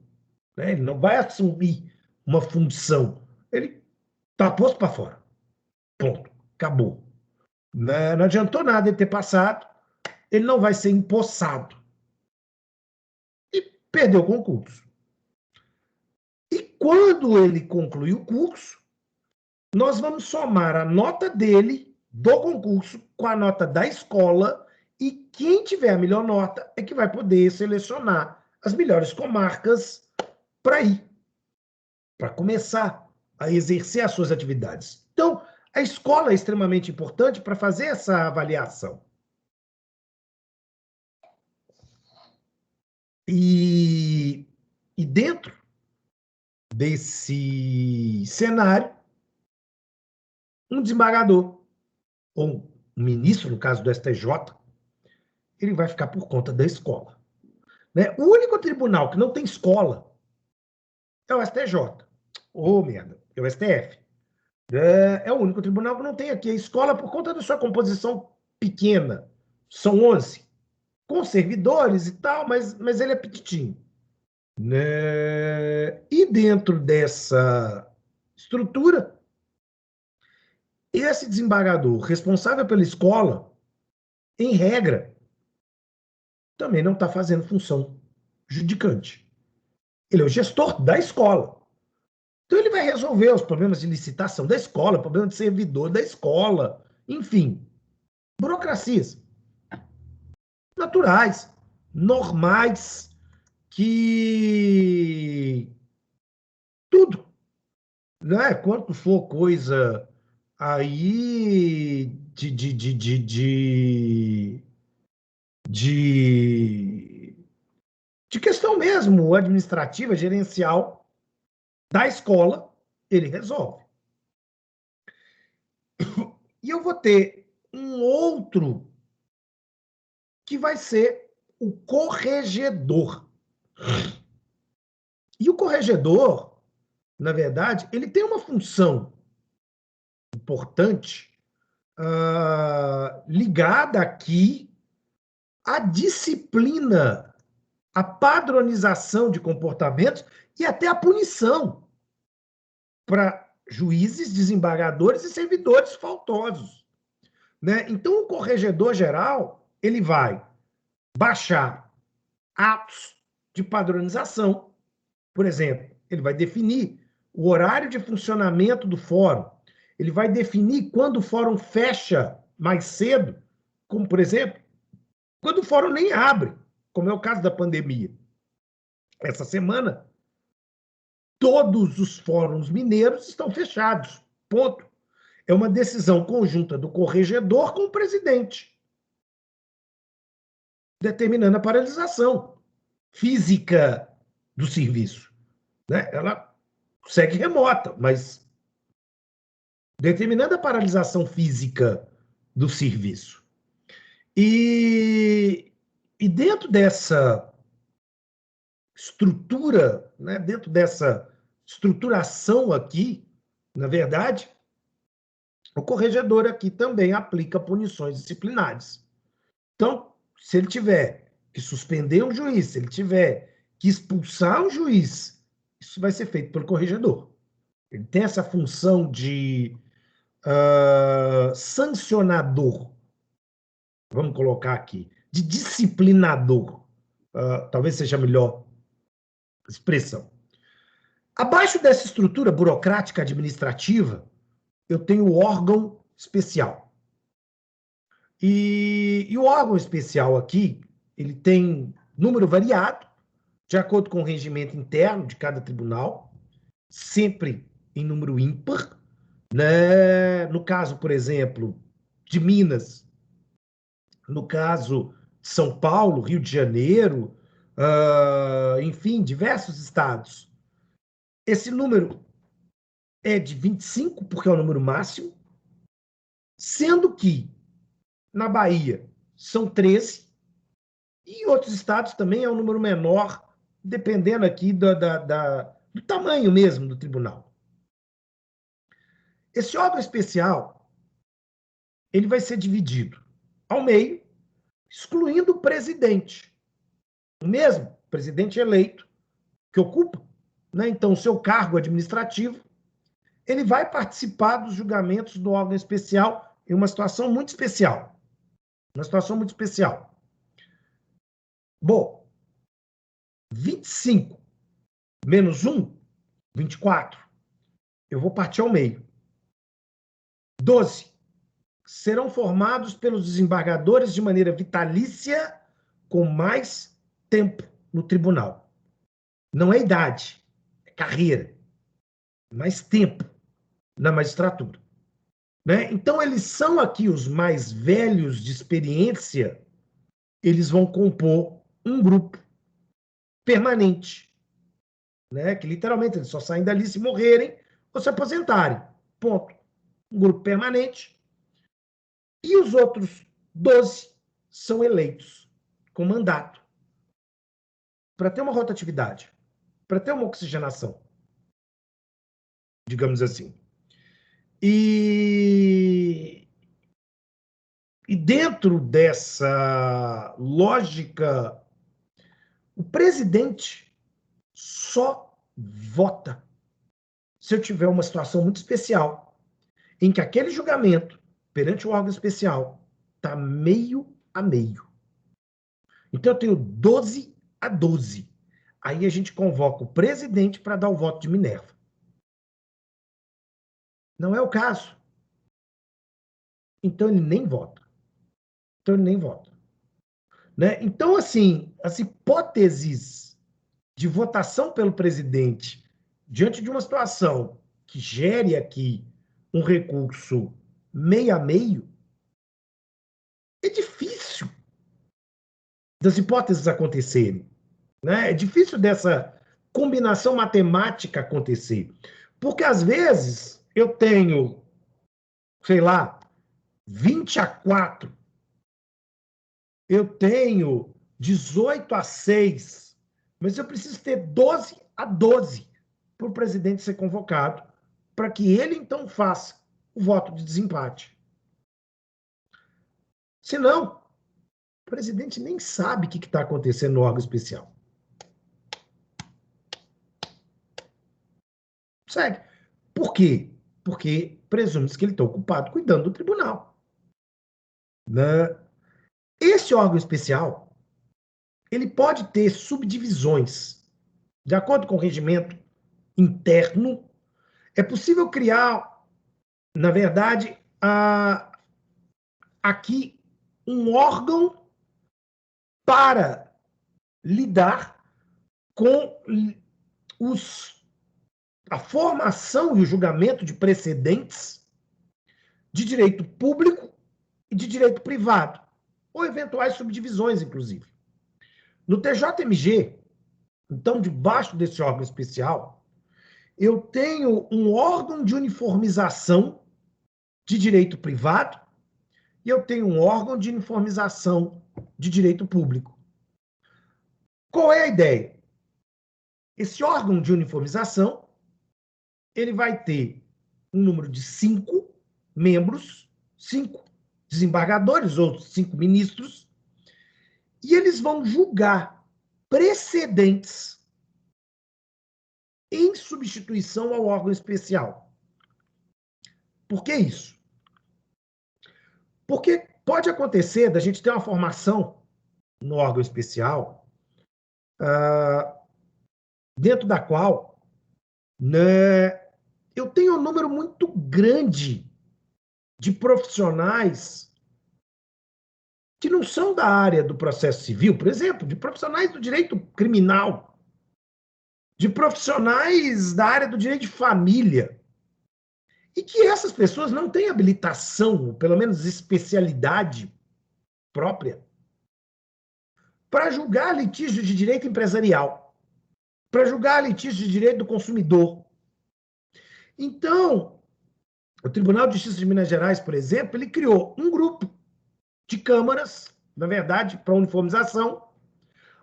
né? Ele não vai assumir uma função. Ele está posto para fora. Ponto. Acabou. Não adiantou nada ele ter passado, ele não vai ser empossado. E perdeu o concurso. E quando ele concluir o curso, nós vamos somar a nota dele, do concurso, com a nota da escola, e quem tiver a melhor nota é que vai poder selecionar as melhores comarcas para ir, para começar a exercer as suas atividades. Então, a escola é extremamente importante para fazer essa avaliação. E dentro desse cenário, um desembargador, ou um ministro, no caso do STJ, ele vai ficar por conta da escola, né? O único tribunal que não tem escola é o STJ. Ô, merda, é o STF. É o único tribunal que não tem aqui a escola por conta da sua composição pequena. São 11, com servidores e tal, mas ele é petitinho, né? E dentro dessa estrutura, esse desembargador responsável pela escola, em regra, também não está fazendo função judicante. Ele é o gestor da escola. Então, ele vai resolver os problemas de licitação da escola, problema de servidor da escola, enfim, burocracias naturais, normais, que tudo, né? Quanto for coisa aí de questão mesmo administrativa, gerencial da escola, ele resolve. E eu vou ter um outro que vai ser o corregedor. E o corregedor, na verdade, ele tem uma função importante ligada aqui à disciplina, à padronização de comportamentos e até à punição para juízes, desembargadores e servidores faltosos, né? Então, o corregedor geral, ele vai baixar atos de padronização. Por exemplo, ele vai definir o horário de funcionamento do fórum, ele vai definir quando o fórum fecha mais cedo, como, por exemplo, quando o fórum nem abre, como é o caso da pandemia. Essa semana, todos os fóruns mineiros estão fechados, ponto. é uma decisão conjunta do corregedor com o presidente, determinando a paralisação física do serviço, né? Ela segue remota, mas determinando a paralisação física do serviço. E dentro dessa estrutura, né, dentro dessa estruturação aqui, na verdade, o corregedor aqui também aplica punições disciplinares. Então, se ele tiver que suspender um juiz, se ele tiver que expulsar um juiz, isso vai ser feito pelo corregedor. Ele tem essa função de sancionador, vamos colocar aqui, de disciplinador, talvez seja a melhor expressão. Abaixo dessa estrutura burocrática administrativa, eu tenho o órgão especial. E o órgão especial aqui, ele tem número variado, de acordo com o regimento interno de cada tribunal, sempre em número ímpar, né? No caso, por exemplo, de Minas, no caso de São Paulo, Rio de Janeiro, enfim, diversos estados. Esse número é de 25, porque é o número máximo, sendo que na Bahia são 13, e em outros estados também é um número menor, dependendo aqui do tamanho mesmo do tribunal. Esse órgão especial, ele vai ser dividido ao meio, excluindo o presidente. O mesmo presidente eleito que ocupa, né, então, o seu cargo administrativo, ele vai participar dos julgamentos do órgão especial em uma situação muito especial. Uma situação muito especial. Bom, 25 menos 1, 24. Eu vou partir ao meio. 12 serão formados pelos desembargadores de maneira vitalícia com mais tempo no tribunal. Não é idade, é carreira. Mais tempo na magistratura. Né? Então, eles são aqui os mais velhos de experiência, eles vão compor um grupo permanente, né? Que literalmente eles só saem dali se morrerem ou se aposentarem. Ponto. Um grupo permanente. E os outros 12 são eleitos com mandato para ter uma rotatividade, para ter uma oxigenação, digamos assim. E dentro dessa lógica, o presidente só vota se eu tiver uma situação muito especial, em que aquele julgamento, perante o órgão especial, está meio a meio. Então, eu tenho 12-12. Aí a gente convoca o presidente para dar o voto de Minerva. Não é o caso. Então, ele nem vota. Né? Então, assim, as hipóteses de votação pelo presidente diante de uma situação que gere aqui um recurso meio a meio, é difícil das hipóteses acontecerem. Né? É difícil dessa combinação matemática acontecer. Porque, às vezes, eu tenho, sei lá, 20-4, eu tenho 18-6, mas eu preciso ter 12-12 para o presidente ser convocado, para que ele, então, faça o voto de desempate. Senão, o presidente nem sabe o que está acontecendo no órgão especial. Segue. Por quê? Porque presume-se que ele está ocupado cuidando do tribunal. Né? Esse órgão especial, ele pode ter subdivisões. De acordo com o regimento interno, é possível criar, na verdade, aqui um órgão para lidar com a formação e o julgamento de precedentes de direito público e de direito privado, ou eventuais subdivisões, inclusive. No TJMG, então, debaixo desse órgão especial, eu tenho um órgão de uniformização de direito privado e eu tenho um órgão de uniformização de direito público. Qual é a ideia? Esse órgão de uniformização, ele vai ter um número de 5 membros, 5 desembargadores ou 5 ministros, e eles vão julgar precedentes em substituição ao órgão especial. Por que isso? Porque pode acontecer da gente ter uma formação no órgão especial, dentro da qual, né, eu tenho um número muito grande de profissionais que não são da área do processo civil, por exemplo, de profissionais do direito criminal, de profissionais da área do direito de família, e que essas pessoas não têm habilitação, pelo menos especialidade própria, para julgar litígio de direito empresarial, para julgar litígio de direito do consumidor. Então, o Tribunal de Justiça de Minas Gerais, por exemplo, ele criou um grupo de câmaras, na verdade, para uniformização,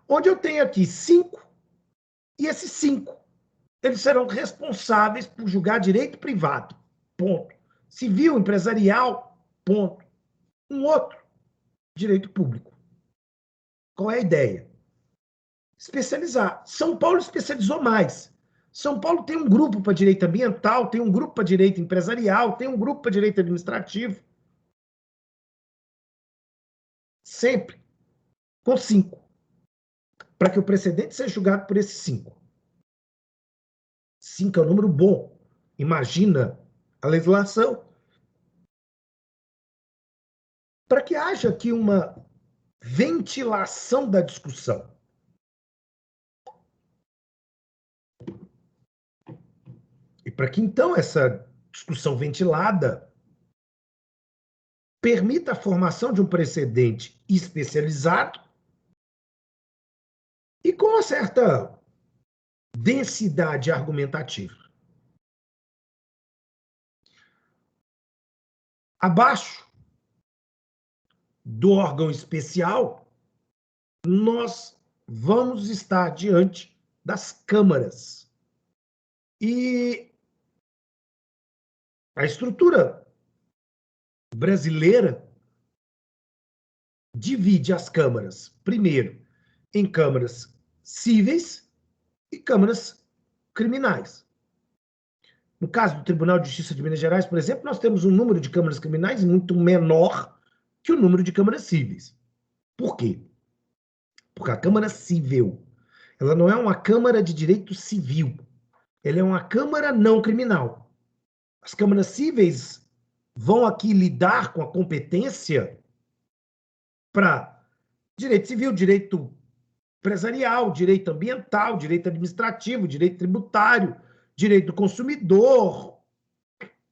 onde eu tenho aqui 5, e esses 5, eles serão responsáveis por julgar direito privado, ponto. Civil, empresarial, ponto. Um outro, direito público. Qual é a ideia? Especializar. São Paulo especializou mais. São Paulo tem um grupo para direito ambiental, tem um grupo para direito empresarial, tem um grupo para direito administrativo. Sempre com 5. Para que o precedente seja julgado por esses 5. 5 é um número bom. Imagina a legislação. Para que haja aqui uma ventilação da discussão. E para que, então, essa discussão ventilada permita a formação de um precedente especializado e com uma certa densidade argumentativa. Abaixo do órgão especial, nós vamos estar diante das câmaras. E a estrutura brasileira divide as câmaras, primeiro, em câmaras cíveis e câmaras criminais. No caso do Tribunal de Justiça de Minas Gerais, por exemplo, nós temos um número de câmaras criminais muito menor que o número de câmaras cíveis. Por quê? Porque a Câmara Civil, ela não é uma Câmara de Direito Civil, ela é uma Câmara não criminal. As câmaras cíveis vão aqui lidar com a competência para direito civil, direito empresarial, direito ambiental, direito administrativo, direito tributário, direito do consumidor,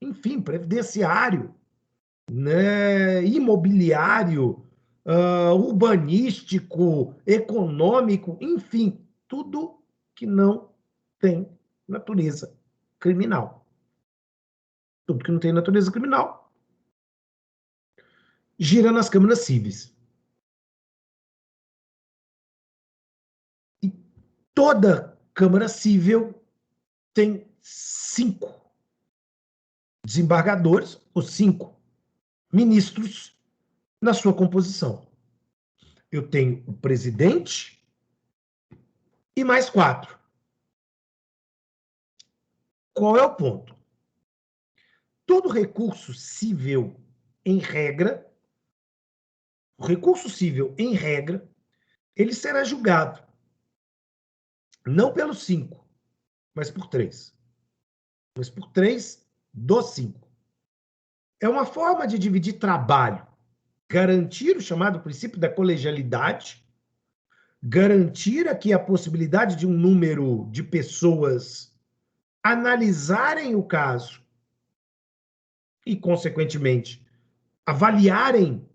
enfim, previdenciário, né, imobiliário, urbanístico, econômico, enfim, tudo que não tem natureza criminal. Tudo que não tem natureza criminal gira nas câmaras cíveis. E toda Câmara Civil tem 5 desembargadores, ou 5 ministros na sua composição. Eu tenho o presidente e mais 4. Qual é o ponto? Todo recurso civil, em regra, o recurso civil, em regra, ele será julgado não pelos 5, mas por 3. Mas por 3 dos 5. É uma forma de dividir trabalho, garantir o chamado princípio da colegialidade, garantir aqui a possibilidade de um número de pessoas analisarem o caso e, consequentemente, avaliarem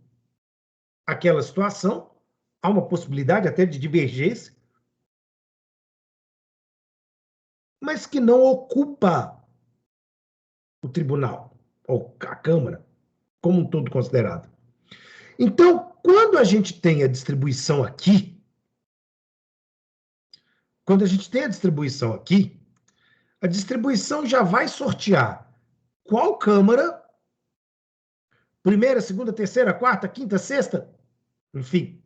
aquela situação. Há uma possibilidade até de divergência, mas que não ocupa o tribunal, ou a Câmara, como um todo considerado. Então, quando a gente tem a distribuição aqui, a distribuição já vai sortear qual Câmara, primeira, segunda, terceira, quarta, quinta, sexta, enfim,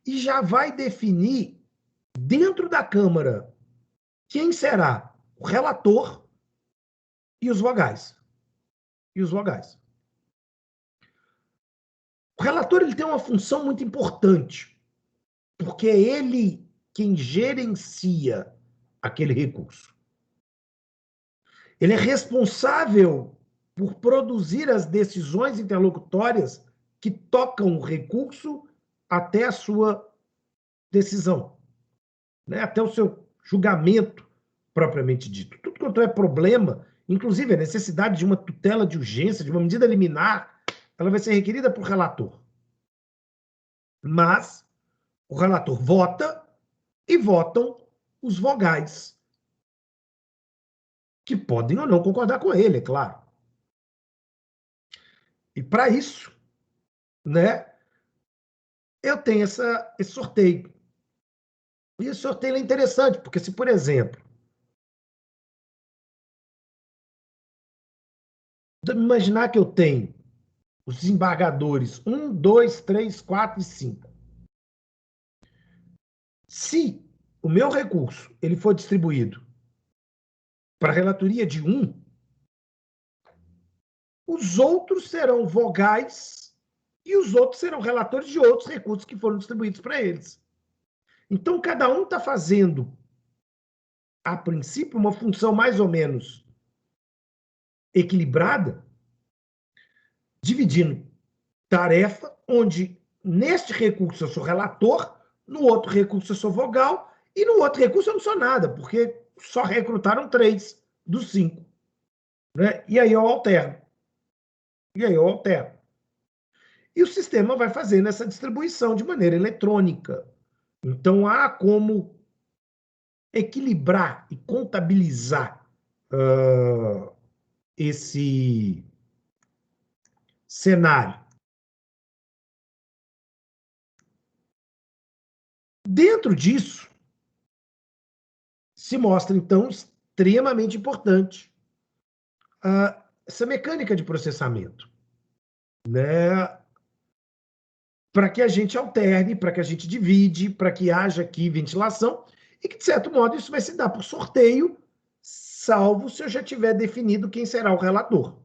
e já vai definir dentro da Câmara quem será o relator e os vogais. O relator ele tem uma função muito importante, porque é ele quem gerencia aquele recurso. Ele é responsável por produzir as decisões interlocutórias que tocam o recurso até a sua decisão, né? Até o seu julgamento propriamente dito. Tudo quanto é problema, inclusive a necessidade de uma tutela de urgência, de uma medida liminar, ela vai ser requerida por relator. Mas o relator vota e votam os vogais, que podem ou não concordar com ele, é claro. E para isso, né, eu tenho esse sorteio. E esse sorteio é interessante, porque se, por exemplo, imaginar que eu tenho os desembargadores 1, 2, 3, 4 e 5. Se o meu recurso ele for distribuído para a relatoria de 1, os outros serão vogais e os outros serão relatores de outros recursos que foram distribuídos para eles. Então, cada um está fazendo, a princípio, uma função mais ou menos equilibrada, dividindo tarefa, onde neste recurso eu sou relator, no outro recurso eu sou vogal, e no outro recurso eu não sou nada, porque só recrutaram 3 dos 5. Né? E aí eu alterno. E o sistema vai fazendo essa distribuição de maneira eletrônica. Então, há como equilibrar e contabilizar esse cenário. Dentro disso, se mostra, então, extremamente importante essa mecânica de processamento, né? Para que a gente alterne, para que a gente divide, para que haja aqui ventilação, e que, de certo modo, isso vai se dar por sorteio, salvo se eu já tiver definido quem será o relator.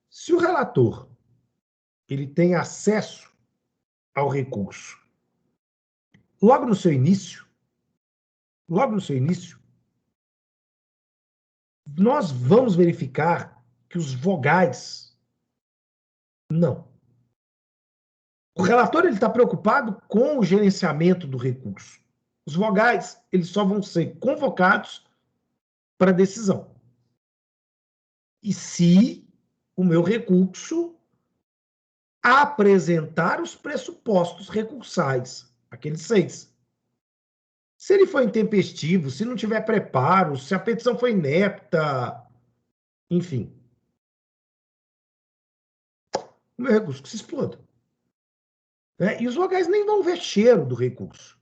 Se o relator ele tem acesso ao recurso logo no seu início, nós vamos verificar que os vogais não. O relator ele está preocupado com o gerenciamento do recurso. Os vogais eles só vão ser convocados para decisão. E se o meu recurso apresentar os pressupostos recursais, aqueles 6. Se ele for intempestivo, se não tiver preparo, se a petição foi inepta, enfim, o meu recurso que se exploda. Né? E os vogais nem vão ver cheiro do recurso.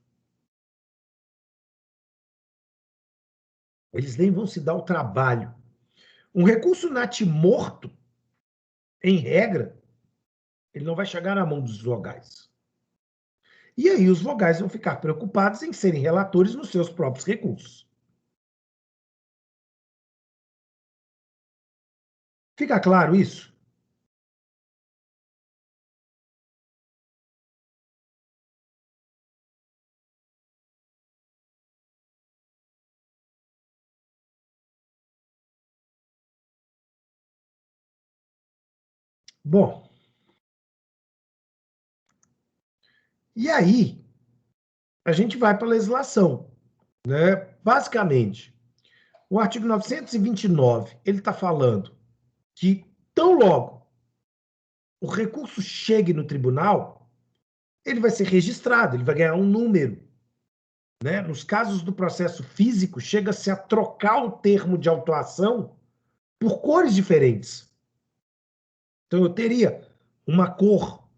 Eles nem vão se dar o trabalho. Um recurso natimorto, em regra, ele não vai chegar na mão dos vogais. E aí os vogais vão ficar preocupados em serem relatores nos seus próprios recursos. Fica claro isso? Bom, e aí a gente vai para a legislação, né? Basicamente, O artigo 929, ele está falando que, tão logo o recurso chegue no tribunal, ele vai ser registrado, ele vai ganhar um número. Né? Nos casos do processo físico, chega-se a trocar o termo de autuação por cores diferentes. Então, eu teria uma cor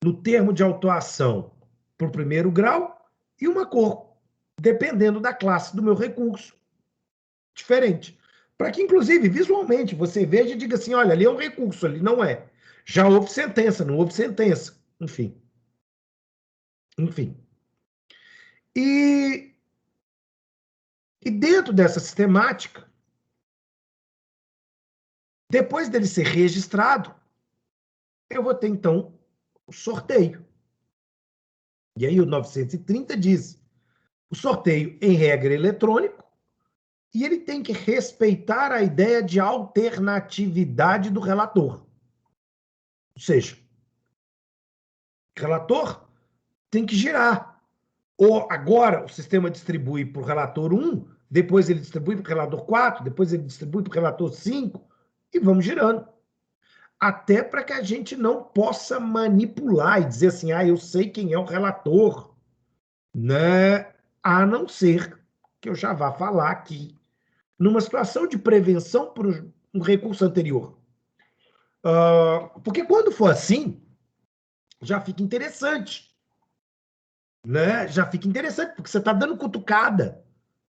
no termo de autuação para o primeiro grau e uma cor, dependendo da classe do meu recurso, diferente. Para que, inclusive, visualmente, você veja e diga assim, olha, ali é um recurso, ali não é. Já houve sentença, não houve sentença. Enfim. E dentro dessa sistemática, depois dele ser registrado, eu vou ter, então, o sorteio. E aí o 930 diz, o sorteio, em regra, é eletrônico, e ele tem que respeitar a ideia de alternatividade do relator. Ou seja, o relator tem que girar. Ou agora o sistema distribui para o relator 1, depois ele distribui para o relator 4, depois ele distribui para o relator 5, e vamos girando. Até para que a gente não possa manipular e dizer assim, eu sei quem é o relator, né? A não ser que eu já vá falar aqui, numa situação de prevenção por um recurso anterior. Porque quando for assim, já fica interessante. Né? Já fica interessante, porque você está dando cutucada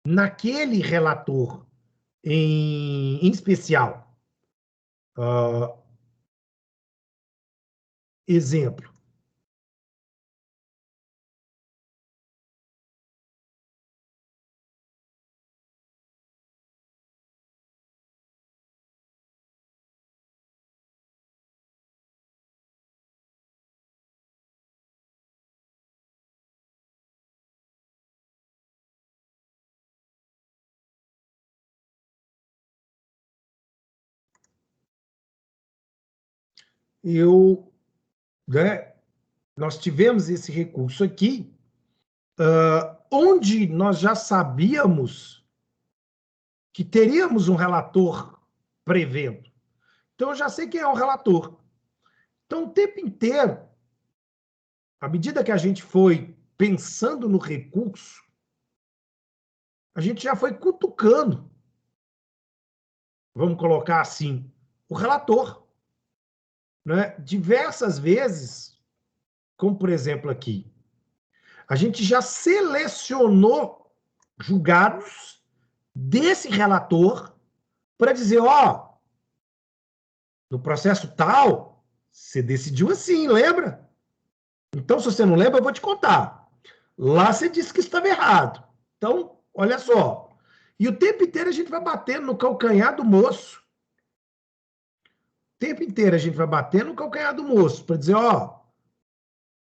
naquele relator em especial. Exemplo. Né, nós tivemos esse recurso aqui, onde nós já sabíamos que teríamos um relator prevendo. Então, eu já sei quem é o relator. Então, o tempo inteiro, à medida que a gente foi pensando no recurso, a gente já foi cutucando, vamos colocar assim, o relator. Né? Diversas vezes, como por exemplo aqui, a gente já selecionou julgados desse relator para dizer, no processo tal, você decidiu assim, lembra? Então, se você não lembra, eu vou te contar. Lá você disse que estava errado. Então, olha só. E o tempo inteiro a gente vai batendo no calcanhar do moço. O tempo inteiro a gente vai batendo no calcanhar do moço para dizer,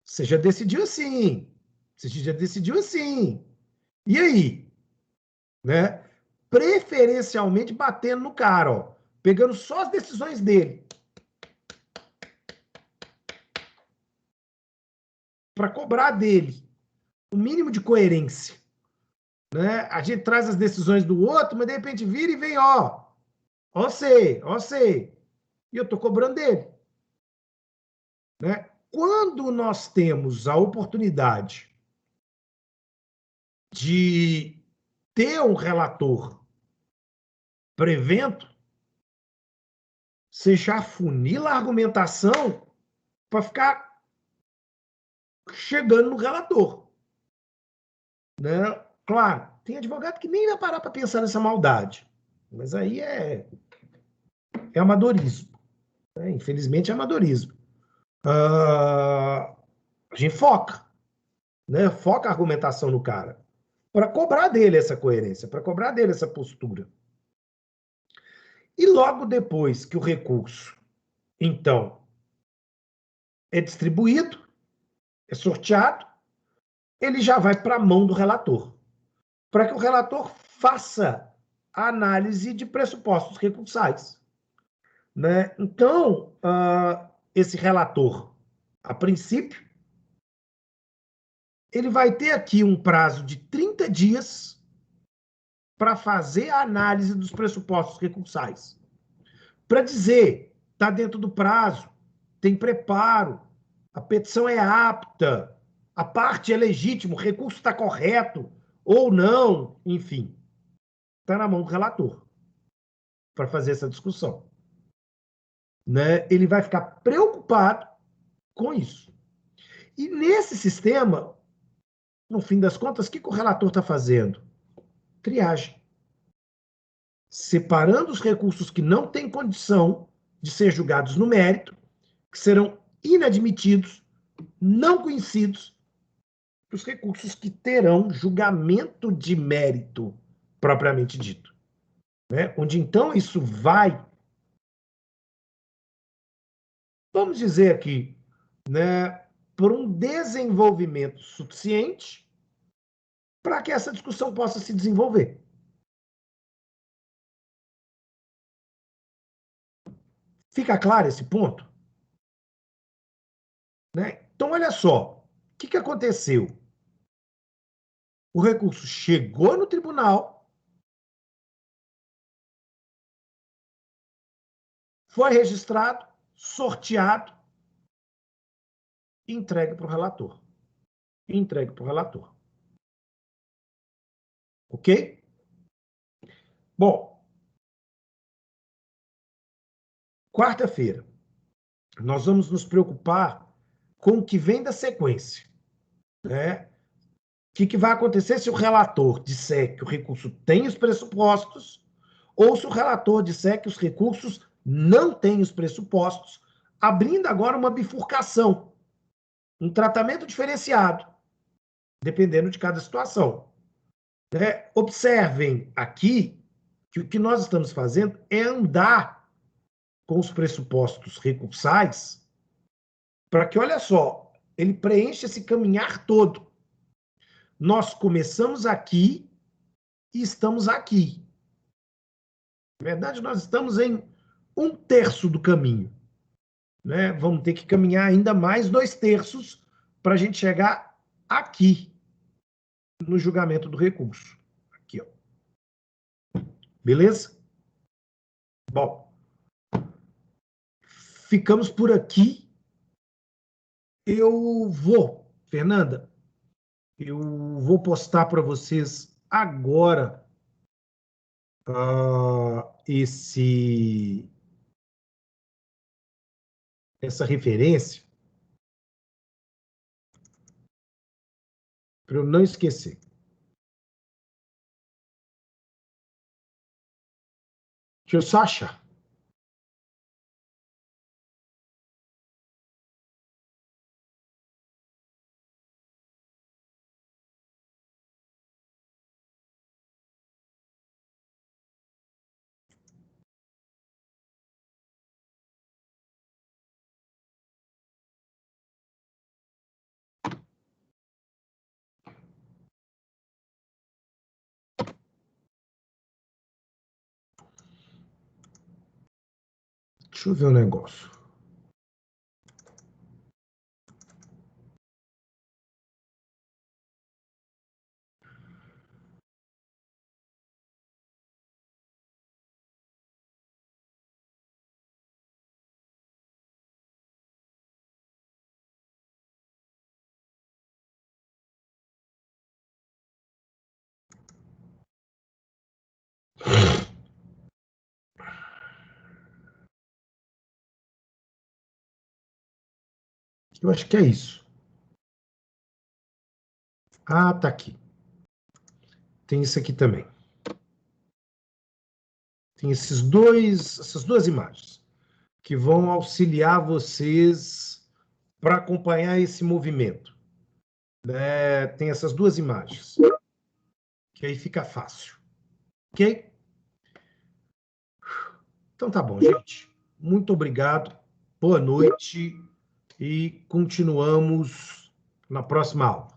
você já decidiu assim. Você já decidiu assim. E aí? Né? Preferencialmente batendo no cara, pegando só as decisões dele. Para cobrar dele o mínimo de coerência. Né? A gente traz as decisões do outro, mas de repente vira e vem, ó você. E eu estou cobrando dele. Né? Quando nós temos a oportunidade de ter um relator prevento, você já funila a argumentação para ficar chegando no relator. Né? Claro, tem advogado que nem vai parar para pensar nessa maldade, mas aí é amadorismo. Né? Infelizmente é amadorismo. A gente foca, né? Foca a argumentação no cara para cobrar dele essa coerência, para cobrar dele essa postura. E logo depois que o recurso, então, é distribuído, é sorteado, ele já vai para a mão do relator, para que o relator faça a análise de pressupostos recursais. Né? Então, esse relator, a princípio, ele vai ter aqui um prazo de 30 dias para fazer a análise dos pressupostos recursais. Para dizer, está dentro do prazo, tem preparo, a petição é apta, a parte é legítima, o recurso está correto ou não, enfim. Está na mão do relator para fazer essa discussão. Né? Ele vai ficar preocupado com isso. E nesse sistema, no fim das contas, o que o relator está fazendo? Triagem. Separando os recursos que não têm condição de ser julgados no mérito, que serão inadmitidos, não conhecidos, dos recursos que terão julgamento de mérito, propriamente dito. Né? Onde, então, isso vai, vamos dizer aqui, né, por um desenvolvimento suficiente para que essa discussão possa se desenvolver. Fica claro esse ponto? Né? Então, olha só, o que aconteceu? O recurso chegou no tribunal, foi registrado, sorteado, e entregue para o relator. Entregue para o relator. Ok? Bom, quarta-feira, nós vamos nos preocupar com o que vem da sequência. Né? O que vai acontecer se o relator disser que o recurso tem os pressupostos ou se o relator disser que os recursos não têm os pressupostos, abrindo agora uma bifurcação, um tratamento diferenciado, dependendo de cada situação. Né? Observem aqui que o que nós estamos fazendo é andar com os pressupostos recursais para que, olha só, ele preencha esse caminhar todo. Nós começamos aqui e estamos aqui. Na verdade, nós estamos em 1/3 do caminho. Né? Vamos ter que caminhar ainda mais 2/3 para a gente chegar aqui, no julgamento do recurso. Aqui, ó. Beleza? Bom, ficamos por aqui. Fernanda, eu vou postar para vocês agora essa referência, para eu não esquecer. Deixa eu só achar. Deixa eu ver um negócio. Eu acho que é isso. Ah, tá aqui. Tem isso aqui também. Tem essas duas imagens que vão auxiliar vocês para acompanhar esse movimento. Né? Tem essas duas imagens, que aí fica fácil. Ok? Então tá bom, gente. Muito obrigado. Boa noite e continuamos na próxima aula.